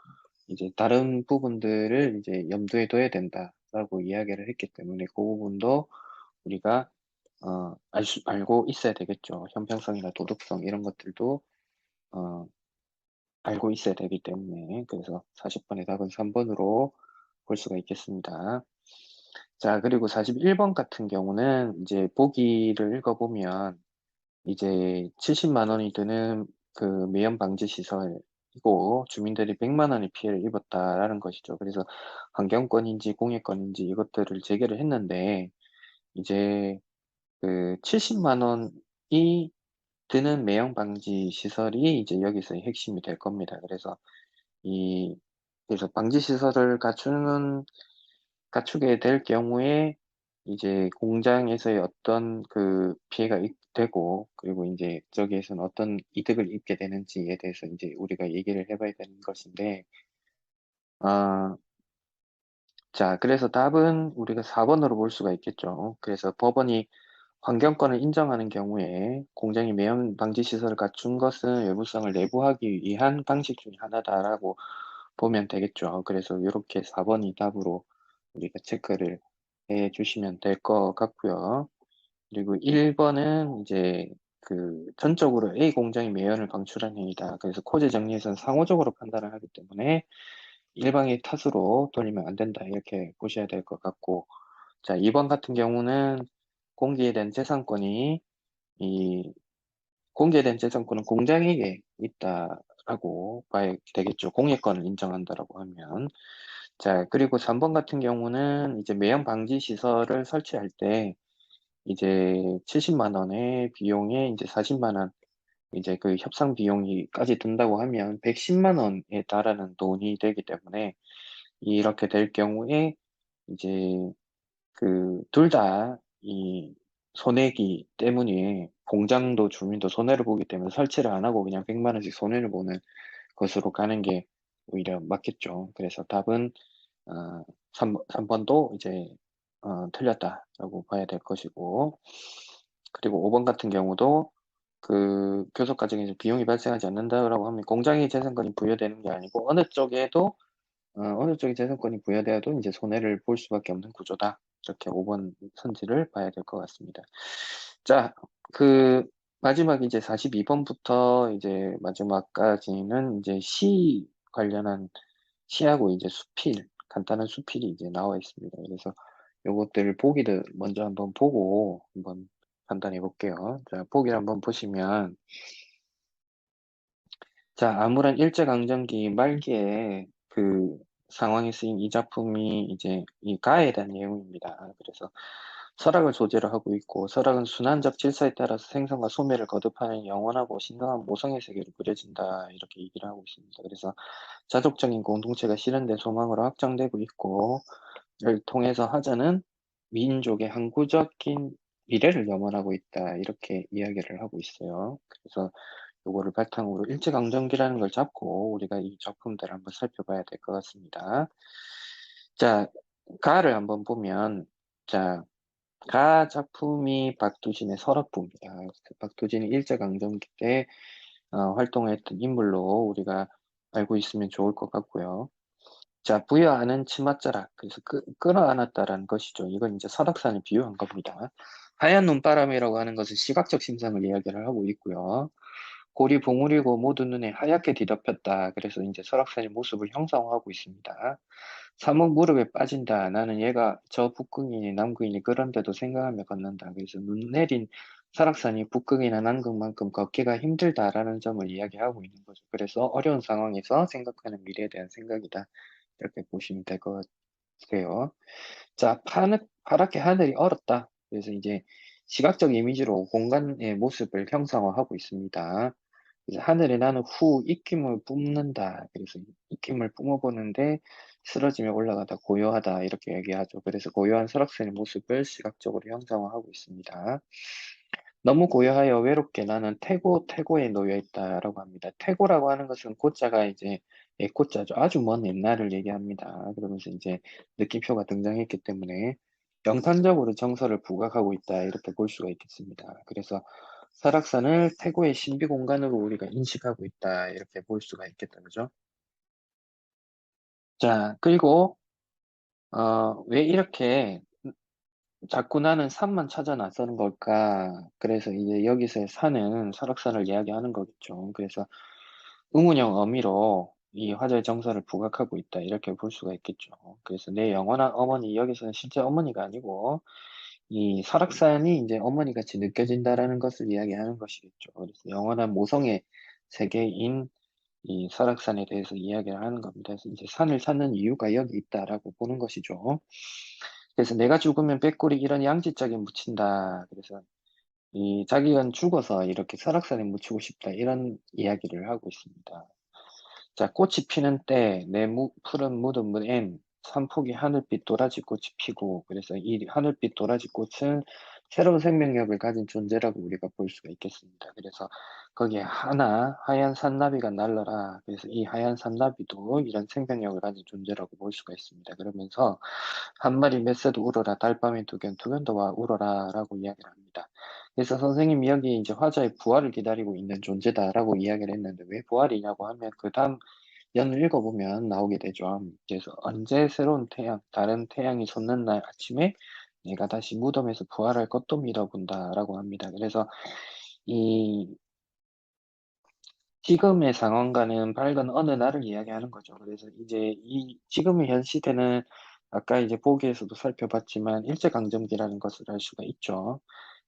이제 다른 부분들을 이제 염두에 둬야 된다라고 이야기를 했기 때문에 그 부분도 우리가 알고 있어야 되겠죠. 형평성이나 도덕성 이런 것들도 어, 알고 있어야 되기 때문에 그래서 40번의 답은 3번으로 볼 수가 있겠습니다. 자, 그리고 41번 같은 경우는 이제 보기를 읽어보면 이제 70만 원이 드는 그 매연 방지 시설이고 주민들이 100만 원의 피해를 입었다라는 것이죠. 그래서 환경권인지 공예권인지 이것들을 제기를 했는데 이제 그 70만 원이 드는 매연 방지 시설이 이제 여기서의 핵심이 될 겁니다. 이, 그래서 방지 시설을 갖추게 될 경우에 이제 공장에서의 어떤 그 피해가 되고, 그리고 이제 저기에서는 어떤 이득을 입게 되는지에 대해서 이제 우리가 얘기를 해봐야 되는 것인데, 아, 자, 그래서 답은 우리가 4번으로 볼 수가 있겠죠. 그래서 법원이 환경권을 인정하는 경우에 공장이 매연 방지 시설을 갖춘 것은 외부성을 내부하기 위한 방식 중에 하나다라고 보면 되겠죠. 그래서 이렇게 4번이 답으로 우리가 체크를 해 주시면 될 것 같고요. 그리고 1번은 이제 그 전적으로 A 공장이 매연을 방출한 행위다. 그래서 코제 정리에서는 상호적으로 판단을 하기 때문에 일방의 탓으로 돌리면 안 된다. 이렇게 보셔야 될 것 같고. 자, 2번 같은 경우는 공개된 재산권이 이 공개된 재산권은 공장에게 있다라고 봐야 되겠죠. 공예권을 인정한다라고 하면. 자, 그리고 3번 같은 경우는 이제 매연 방지 시설을 설치할 때 이제 70만 원의 비용에 이제 40만 원 이제 그 협상 비용이까지 든다고 하면 110만 원에 달하는 돈이 되기 때문에 이렇게 될 경우에 이제 그 둘 다 이 손해기 때문에 공장도 주민도 손해를 보기 때문에 설치를 안 하고 그냥 100만 원씩 손해를 보는 것으로 가는 게 오히려 맞겠죠. 그래서 답은 3번도 이제 틀렸다라고 봐야 될 것이고, 그리고 5번 같은 경우도 그 교섭 과정에서 비용이 발생하지 않는다라고 하면 공장의 재산권이 부여되는 게 아니고 어느 쪽에 재산권이 부여되어도 이제 손해를 볼 수밖에 없는 구조다. 이렇게 5번 선지를 봐야 될 것 같습니다. 자, 그 마지막 이제 42번부터 이제 마지막까지는 이제 시 관련한 시하고 이제 수필, 간단한 수필이 이제 나와 있습니다. 그래서 요것들 보기를 먼저 한번 보고 한번 판단해 볼게요. 자, 보기를 한번 보시면, 자, 아무런 일제강점기 말기에 그 상황에 쓰인 이 작품이 이제 이 가에 대한 내용입니다. 그래서 설학을 소재로 하고 있고, 설학은 순환적 질서에 따라서 생성과 소멸을 거듭하는 영원하고 신성한 모성의 세계로 그려진다. 이렇게 얘기를 하고 있습니다. 그래서 자족적인 공동체가 실현된 소망으로 확장되고 있고, 를 통해서 하자는 민족의 항구적인 미래를 염원하고 있다. 이렇게 이야기를 하고 있어요. 그래서 요거를 바탕으로 일제강점기라는 걸 잡고 우리가 이 작품들을 한번 살펴봐야 될 것 같습니다. 자, 가를 한번 보면, 자, 가 작품이 박두진의 서랍부입니다. 박두진이 일제강점기 때 활동했던 인물로 우리가 알고 있으면 좋을 것 같고요. 자, 부여하는 치맛자락. 그래서 끌어안았다라는 것이죠. 이건 이제 설악산을 비유한 겁니다. 하얀 눈바람이라고 하는 것은 시각적 심상을 이야기를 하고 있고요. 골이 봉우리고 모두 눈에 하얗게 뒤덮였다. 그래서 이제 설악산의 모습을 형상화하고 있습니다. 사뭇 무릎에 빠진다. 나는 얘가 저 북극이니 남극이니 그런데도 생각하며 걷는다. 그래서 눈 내린 설악산이 북극이나 남극만큼 걷기가 힘들다라는 점을 이야기하고 있는 거죠. 그래서 어려운 상황에서 생각하는 미래에 대한 생각이다. 이렇게 보시면 될 것 같아요. 자, 파랗게 하늘이 얼었다. 그래서 이제 시각적 이미지로 공간의 모습을 형상화하고 있습니다. 그래서 하늘에 나는 후 입김을 뿜는다. 그래서 입김을 뿜어보는데 쓰러지며 올라가다 고요하다. 이렇게 얘기하죠. 그래서 고요한 설악산의 모습을 시각적으로 형상화하고 있습니다. 너무 고요하여 외롭게 나는 태고에 놓여 있다라고 합니다. 태고라고 하는 것은 고자가 이제 고자죠. 아주 먼 옛날을 얘기합니다. 그러면서 이제 느낌표가 등장했기 때문에 영상적으로 정서를 부각하고 있다. 이렇게 볼 수가 있겠습니다. 그래서 설악산을 태고의 신비 공간으로 우리가 인식하고 있다. 이렇게 볼 수가 있겠다. 그죠? 자, 그리고 왜 이렇게 자꾸 나는 산만 찾아 나서는 걸까? 그래서 이제 여기서의 산은 설악산을 이야기하는 거겠죠. 그래서 의문형 어미로 이 화자의 정서를 부각하고 있다. 이렇게 볼 수가 있겠죠. 그래서 내 영원한 어머니, 여기서는 실제 어머니가 아니고 이 설악산이 이제 어머니 같이 느껴진다라는 것을 이야기하는 것이겠죠. 그래서 영원한 모성의 세계인 이 설악산에 대해서 이야기를 하는 겁니다. 그래서 이제 산을 찾는 이유가 여기 있다라고 보는 것이죠. 그래서 내가 죽으면 빼꼬리 이런 양지짝에 묻힌다. 그래서 이 자기가 죽어서 이렇게 설악산에 묻히고 싶다. 이런 이야기를 하고 있습니다. 자, 꽃이 피는 때 내 푸른 무덤엔 산폭이 하늘빛 도라지꽃이 피고, 그래서 이 하늘빛 도라지꽃은 새로운 생명력을 가진 존재라고 우리가 볼 수가 있겠습니다. 그래서 거기에 하얀 산나비가 날라라. 그래서 이 하얀 산나비도 이런 생명력을 가진 존재라고 볼 수가 있습니다. 그러면서 한 마리 멧새도 울어라, 달밤에 두견도 와 울어라라고 이야기를 합니다. 그래서 선생님이 여기 이제 화자의 부활을 기다리고 있는 존재다라고 이야기를 했는데, 왜 부활이냐고 하면 그 다음 연을 읽어보면 나오게 되죠. 그래서 언제 새로운 태양, 다른 태양이 솟는 날 아침에 내가 다시 무덤에서 부활할 것도 믿어본다라고 합니다. 그래서 이 지금의 상황과는 밝은 어느 날을 이야기하는 거죠. 그래서 이제 이 지금의 현 시대는 아까 이제 보기에서도 살펴봤지만 일제강점기라는 것을 알 수가 있죠.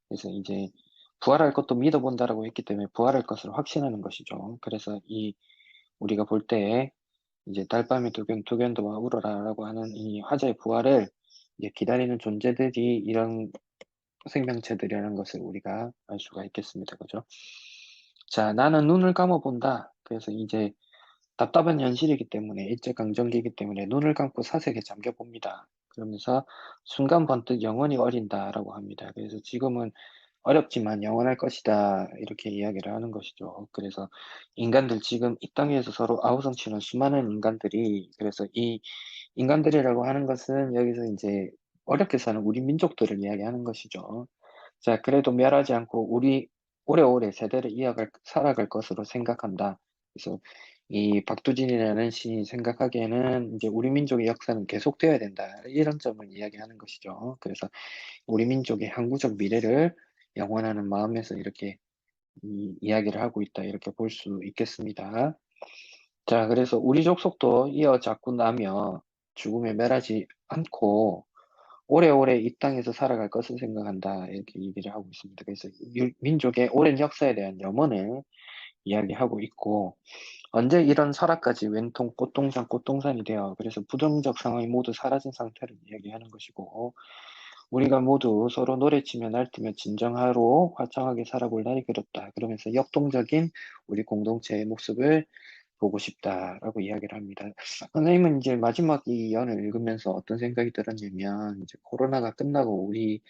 그래서 이제 부활할 것도 믿어본다라고 했기 때문에 부활할 것을 확신하는 것이죠. 그래서 이 우리가 볼 때 이제 달밤에 두견도와 울어라라고 하는 이 화자의 부활을 이제 기다리는 존재들이 이런 생명체들이라는 것을 우리가 알 수가 있겠습니다. 그죠? 자, 나는 눈을 감아본다. 그래서 이제 답답한 현실이기 때문에 일제강점기이기 때문에 눈을 감고 사색에 잠겨봅니다. 그러면서 순간 번뜩 영원히 어린다라고 합니다. 그래서 지금은 어렵지만 영원할 것이다. 이렇게 이야기를 하는 것이죠. 그래서 인간들 지금 이 땅에서 서로 아우성치는 수많은 인간들이 그래서 이 인간들이라고 하는 것은 여기서 이제 어렵게 사는 우리 민족들을 이야기하는 것이죠. 자, 그래도 멸하지 않고 우리 오래오래 세대를 살아갈 것으로 생각한다. 그래서 이 박두진이라는 시인이 생각하기에는 이제 우리 민족의 역사는 계속되어야 된다. 이런 점을 이야기하는 것이죠. 그래서 우리 민족의 항구적 미래를 영원하는 마음에서 이렇게 이야기를 하고 있다. 이렇게 볼 수 있겠습니다. 자, 그래서 우리 족속도 이어잡고 나며 죽음에 멸하지 않고 오래오래 이 땅에서 살아갈 것을 생각한다. 이렇게 얘기를 하고 있습니다. 그래서 민족의 오랜 역사에 대한 염원을 이야기하고 있고, 언제 이런 설화까지 왼통 꽃동산 꽃동산이 되어 그래서 부정적 상황이 모두 사라진 상태를 이야기하는 것이고, 우리가 모두 서로 노래치며 날뛰며 진정하로 화창하게 살아볼 날이 그렇다. 그러면서 역동적인 우리 공동체의 모습을 보고 싶다라고 이야기를 합니다. 선생님은 이제 마지막 이 연을 읽으면서 어떤 생각이 들었냐면, 이제 코로나가 끝나고 우리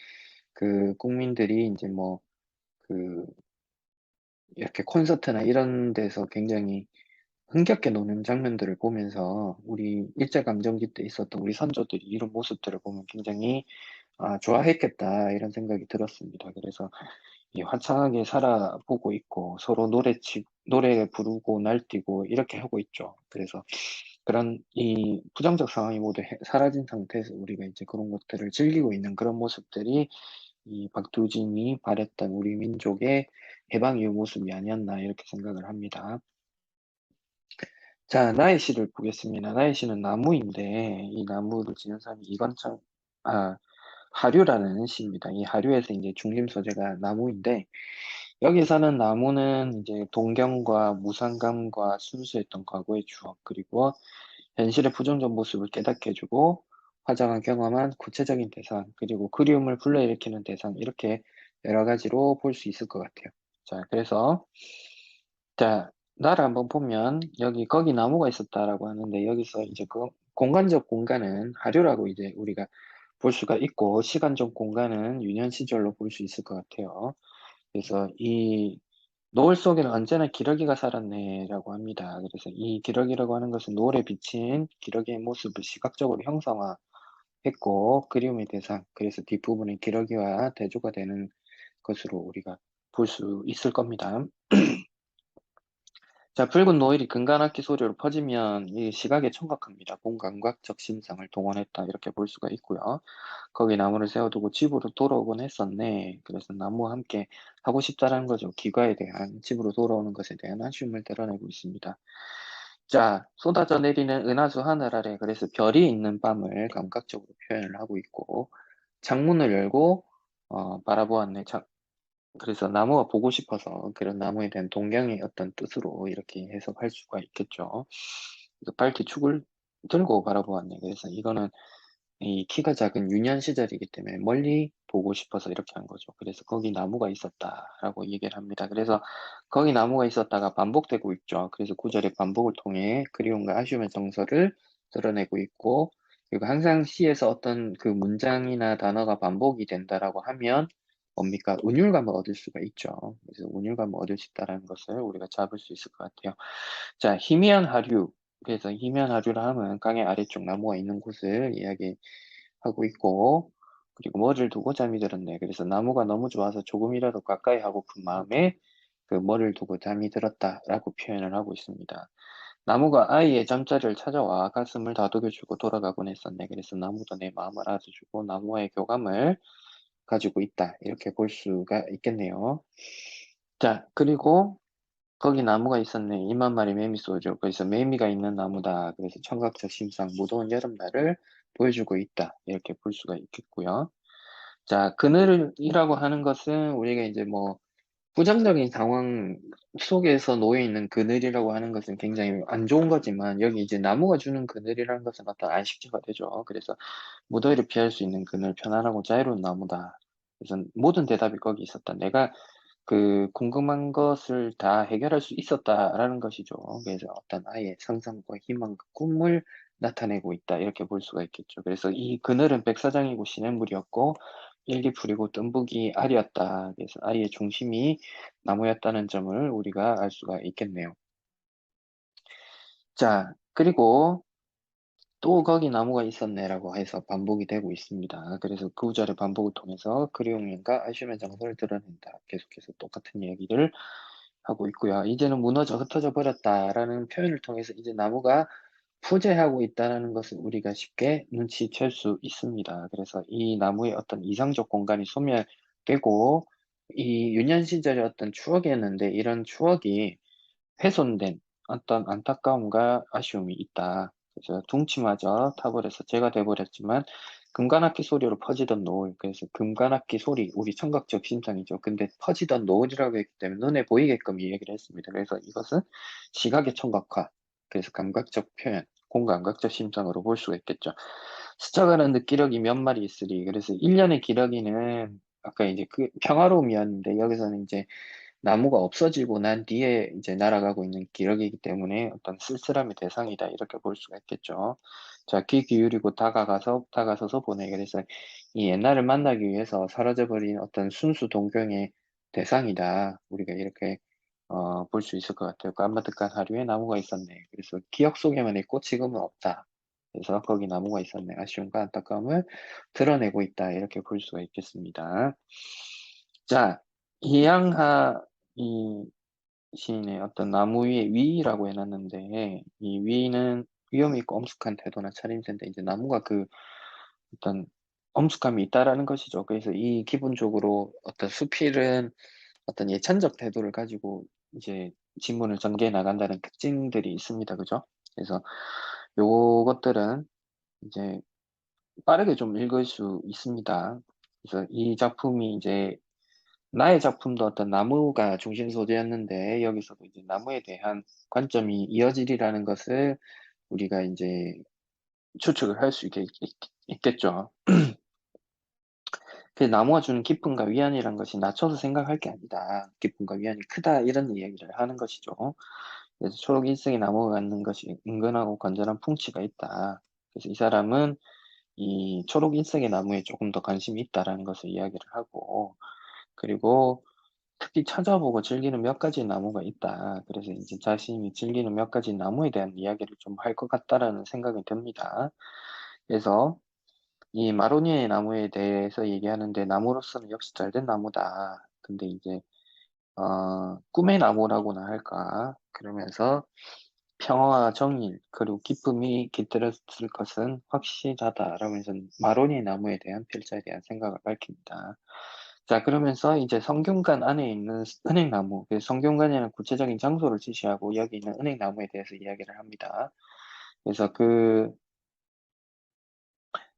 그 국민들이 이제 뭐 그 이렇게 콘서트나 이런 데서 굉장히 흥겹게 노는 장면들을 보면서 우리 일제감정기 때 있었던 우리 선조들이 이런 모습들을 보면 굉장히 좋아했겠다 이런 생각이 들었습니다. 그래서 이 화창하게 살아보고 있고 서로 노래 부르고 날뛰고 이렇게 하고 있죠. 그래서 그런 이 부정적 상황이 모두 사라진 상태에서 우리가 이제 그런 것들을 즐기고 있는 그런 모습들이 이 박두진이 바랬던 우리 민족의 해방 이후 모습이 아니었나 이렇게 생각을 합니다. 자, 나의 시를 보겠습니다. 나의 시는 나무인데 이 나무를 지은 사람이 이건창 아 하류라는 시입니다. 이 하류에서 이제 중심 소재가 나무인데 여기서는 나무는 이제 동경과 무상감과 순수했던 과거의 추억 그리고 현실의 부정적 모습을 깨닫게 해주고 화장을 경험한 구체적인 대상 그리고 그리움을 불러일으키는 대상 이렇게 여러 가지로 볼 수 있을 것 같아요. 자, 그래서 자, 나를 한번 보면 여기 거기 나무가 있었다라고 하는데 여기서 이제 그 공간적 공간은 하류라고 이제 우리가 볼 수가 있고 시간적 공간은 유년 시절로 볼 수 있을 것 같아요. 그래서 이 노을 속에는 언제나 기러기가 살았네라고 합니다. 그래서 이 기러기라고 하는 것은 노을에 비친 기러기의 모습을 시각적으로 형상화했고 그리움의 대상, 그래서 뒷부분에 기러기와 대조가 되는 것으로 우리가 볼 수 있을 겁니다. 자, 붉은 노을이 금간악기 소리로 퍼지면 이 시각에 청각합니다. 공감각적 심상을 동원했다 이렇게 볼 수가 있고요. 거기 나무를 세워두고 집으로 돌아오곤 했었네. 그래서 나무와 함께 하고 싶다라는 거죠. 귀가에 대한 집으로 돌아오는 것에 대한 아쉬움을 드러내고 있습니다. 자, 쏟아져 내리는 은하수 하늘 아래 그래서 별이 있는 밤을 감각적으로 표현을 하고 있고 창문을 열고 바라보았네. 그래서 나무가 보고 싶어서 그런 나무에 대한 동경의 어떤 뜻으로 이렇게 해석할 수가 있겠죠. 그래서 밝게 축을 들고 바라보았네. 그래서 이거는 이 키가 작은 유년 시절이기 때문에 멀리 보고 싶어서 이렇게 한 거죠. 그래서 거기 나무가 있었다라고 얘기를 합니다. 그래서 거기 나무가 있었다가 반복되고 있죠. 그래서 구절의 반복을 통해 그리움과 아쉬움의 정서를 드러내고 있고, 그리고 항상 시에서 어떤 그 문장이나 단어가 반복이 된다라고 하면 뭡니까? 운율감을 얻을 수가 있죠. 그래서 운율감을 얻을 수 있다는 것을 우리가 잡을 수 있을 것 같아요. 자, 희미한 하류. 그래서 희미한 하류라 하면 강의 아래쪽 나무가 있는 곳을 이야기하고 있고, 그리고 뭐를 두고 잠이 들었네. 그래서 나무가 너무 좋아서 조금이라도 가까이 하고픈 마음에 그 뭐를 두고 잠이 들었다라고 표현을 하고 있습니다. 나무가 아이의 잠자리를 찾아와 가슴을 다독여주고 돌아가곤 했었네. 그래서 나무도 내 마음을 알아주고 나무와의 교감을 가지고 있다. 이렇게 볼 수가 있겠네요. 자, 그리고 거기 나무가 있었네. 2만 마리 매미 쏘죠. 그래서 매미가 있는 나무다. 그래서 청각적 심상, 무더운 여름날을 보여주고 있다. 이렇게 볼 수가 있겠고요. 자, 그늘이라고 하는 것은 우리가 이제 뭐 부정적인 상황 속에서 놓여 있는 그늘이라고 하는 것은 굉장히 안 좋은 거지만 여기 이제 나무가 주는 그늘이라는 것은 어떤 안식처가 되죠. 그래서 무더위를 피할 수 있는 그늘, 편안하고 자유로운 나무다. 그래서 모든 대답이 거기 있었다. 내가 그 궁금한 것을 다 해결할 수 있었다라는 것이죠. 그래서 어떤 아이의 상상과 희망과 꿈을 나타내고 있다. 이렇게 볼 수가 있겠죠. 그래서 이 그늘은 백사장이고 시냇물이었고 일기풀이고 뜸북이 알이었다. 그래서 아이의 중심이 나무였다는 점을 우리가 알 수가 있겠네요. 자, 그리고 또 거기 나무가 있었네라고 해서 반복이 되고 있습니다. 그래서 그 구절의 반복을 통해서 그리움과 아쉬움의 장소를 드러낸다. 계속해서 똑같은 이야기를 하고 있고요. 이제는 무너져 흩어져 버렸다라는 표현을 통해서 이제 나무가 푸재하고 있다는 것을 우리가 쉽게 눈치챌 수 있습니다. 그래서 이 나무의 어떤 이상적 공간이 소멸되고 이 유년 시절의 어떤 추억이었는데 이런 추억이 훼손된 어떤 안타까움과 아쉬움이 있다. 그래서 둥치마저 타버려서 재가 돼버렸지만 금관악기 소리로 퍼지던 노을. 그래서 금관악기 소리, 우리 청각적 심상이죠. 근데 퍼지던 노을이라고 했기 때문에 눈에 보이게끔 이 얘기를 했습니다. 그래서 이것은 시각의 청각화, 그래서 감각적 표현, 공감각적 심상으로 볼 수가 있겠죠. 스쳐가는 느끼력이 몇 마리 있으리. 그래서 1년의 기러기는 아까 이제 그 평화로움이었는데 여기서는 이제 나무가 없어지고 난 뒤에 이제 날아가고 있는 기러기이기 때문에 어떤 쓸쓸함의 대상이다. 이렇게 볼 수가 있겠죠. 자, 귀 기울이고 다가서서 보내. 그래서 이 옛날을 만나기 위해서 사라져버린 어떤 순수 동경의 대상이다. 우리가 이렇게 볼 수 있을 것 같아요. 까마득한 하류에 나무가 있었네. 그래서 기억 속에만 있고 지금은 없다. 그래서 거기 나무가 있었네. 아쉬움과 안타까움을 드러내고 있다. 이렇게 볼 수가 있겠습니다. 자, 이양하 이 시인의 어떤 나무 위의 위라고 해놨는데 이 위는 위험이 있고 엄숙한 태도나 차림새인데 이제 나무가 그 어떤 엄숙함이 있다라는 것이죠. 그래서 이 기본적으로 어떤 수필은 어떤 예찬적 태도를 가지고 이제 지문을 전개해 나간다는 특징들이 있습니다. 그죠? 그래서 요것들은 이제 빠르게 좀 읽을 수 있습니다. 그래서 이 작품이 이제 나의 작품도 어떤 나무가 중심 소재였는데 여기서도 이제 나무에 대한 관점이 이어지리라는 것을 우리가 이제 추측을 할 수 있겠죠. 그 나무가 주는 기쁨과 위안이란 것이 낮춰서 생각할 게 아니다. 기쁨과 위안이 크다 이런 이야기를 하는 것이죠. 그래서 초록 일색의 나무가 갖는 것이 은근하고 건전한 풍치가 있다. 그래서 이 사람은 이 초록 일색의 나무에 조금 더 관심이 있다라는 것을 이야기를 하고 그리고 특히 찾아보고 즐기는 몇 가지 나무가 있다. 그래서 이제 자신이 즐기는 몇 가지 나무에 대한 이야기를 좀 할 것 같다라는 생각이 듭니다. 그래서 이 마로니에 나무에 대해서 얘기하는데 나무로서는 역시 잘된 나무다. 근데 이제 꿈의 나무라고나 할까? 그러면서 평화와 정의 그리고 기쁨이 깃들었을 것은 확실하다. 라면서 마로니에 나무에 대한 필자에 대한 생각을 밝힙니다. 자, 그러면서 이제 성균관 안에 있는 은행나무, 그 성균관이라는 구체적인 장소를 지시하고 여기 있는 은행나무에 대해서 이야기를 합니다. 그래서 그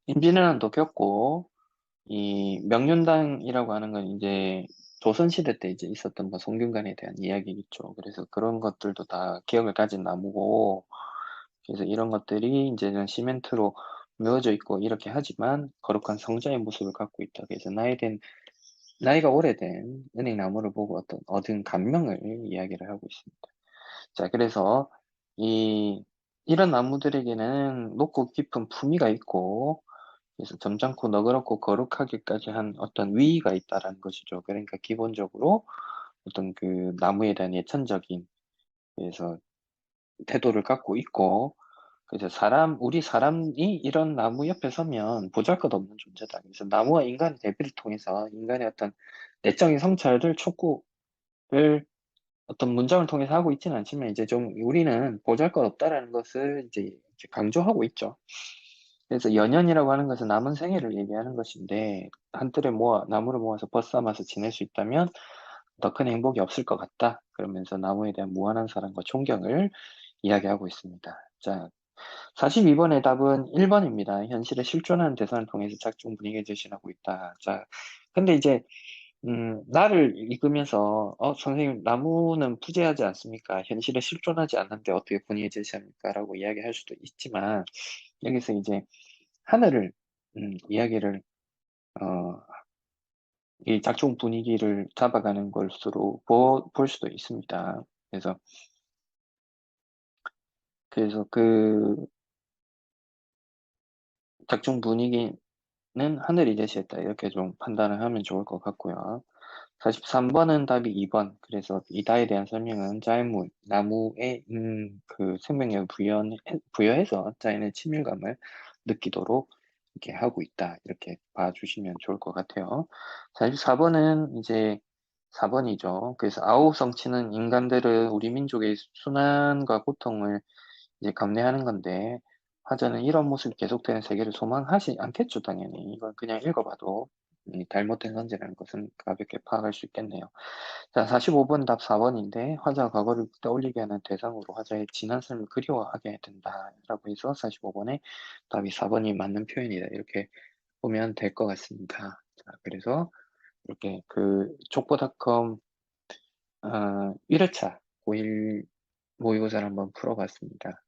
임진왜란도 겪고 이 명륜당이라고 하는 건 이제 조선시대 때 이제 있었던 뭐 성균관에 대한 이야기겠죠. 그래서 그런 것들도 다 기억을 가진 나무고, 그래서 이런 것들이 이제는 시멘트로 메워져 있고 이렇게 하지만 거룩한 성자의 모습을 갖고 있다. 그래서 나이가 오래된 은행나무를 보고 얻은 감명을 이야기를 하고 있습니다. 자, 그래서 이런 나무들에게는 높고 깊은 품위가 있고, 그래서 점잖고 너그럽고 거룩하기까지 한 어떤 위의가 있다라는 것이죠. 그러니까 기본적으로 어떤 그 나무에 대한 예천적인, 그래서 태도를 갖고 있고, 그래서 우리 사람이 이런 나무 옆에 서면 보잘것없는 존재다. 그래서 나무와 인간의 대비를 통해서 인간의 어떤 내적인 성찰을 촉구를 어떤 문장을 통해서 하고 있지는 않지만 이제 좀 우리는 보잘것없다라는 것을 이제 강조하고 있죠. 그래서 연연이라고 하는 것은 남은 생애를 얘기하는 것인데 한뜰에 나무를 모아서 벗삼아서 지낼 수 있다면 더 큰 행복이 없을 것 같다. 그러면서 나무에 대한 무한한 사랑과 존경을 이야기하고 있습니다. 자, 42번의 답은 1번입니다. 현실에 실존하는 대상을 통해서 작중 분위기를 제시하고 있다. 자, 근데 이제 나를 읽으면서, 선생님, 나무는 푸재하지 않습니까? 현실에 실존하지 않는데 어떻게 분위기 제시합니까? 라고 이야기할 수도 있지만, 여기서 이제 하늘을, 이야기를, 어, 이 작중 분위기를 잡아가는 것으로 볼 수도 있습니다. 그래서 그 작중 분위기는 하늘이 제시했다. 이렇게 좀 판단을 하면 좋을 것 같고요. 43번은 답이 2번. 그래서 이다에 대한 설명은 자연물, 나무에 그 생명력을 부여해서 자연의 친밀감을 느끼도록 이렇게 하고 있다. 이렇게 봐주시면 좋을 것 같아요. 44번은 이제 4번이죠. 그래서 아우 성취는 인간들을 우리 민족의 순환과 고통을 이제 감내하는 건데 화자는 이런 모습이 계속되는 세계를 소망하지 않겠죠, 당연히. 이건 그냥 읽어봐도 잘못된 선지라는 것은 가볍게 파악할 수 있겠네요. 자, 45번 답 4번인데 화자가 과거를 떠올리게 하는 대상으로 화자의 지난 삶을 그리워하게 된다라고 해서 45번에 답이 4번이 맞는 표현이다. 이렇게 보면 될 것 같습니다. 자, 그래서 이렇게 그 족보닷컴 1회차 고1 모의고사를 한번 풀어봤습니다.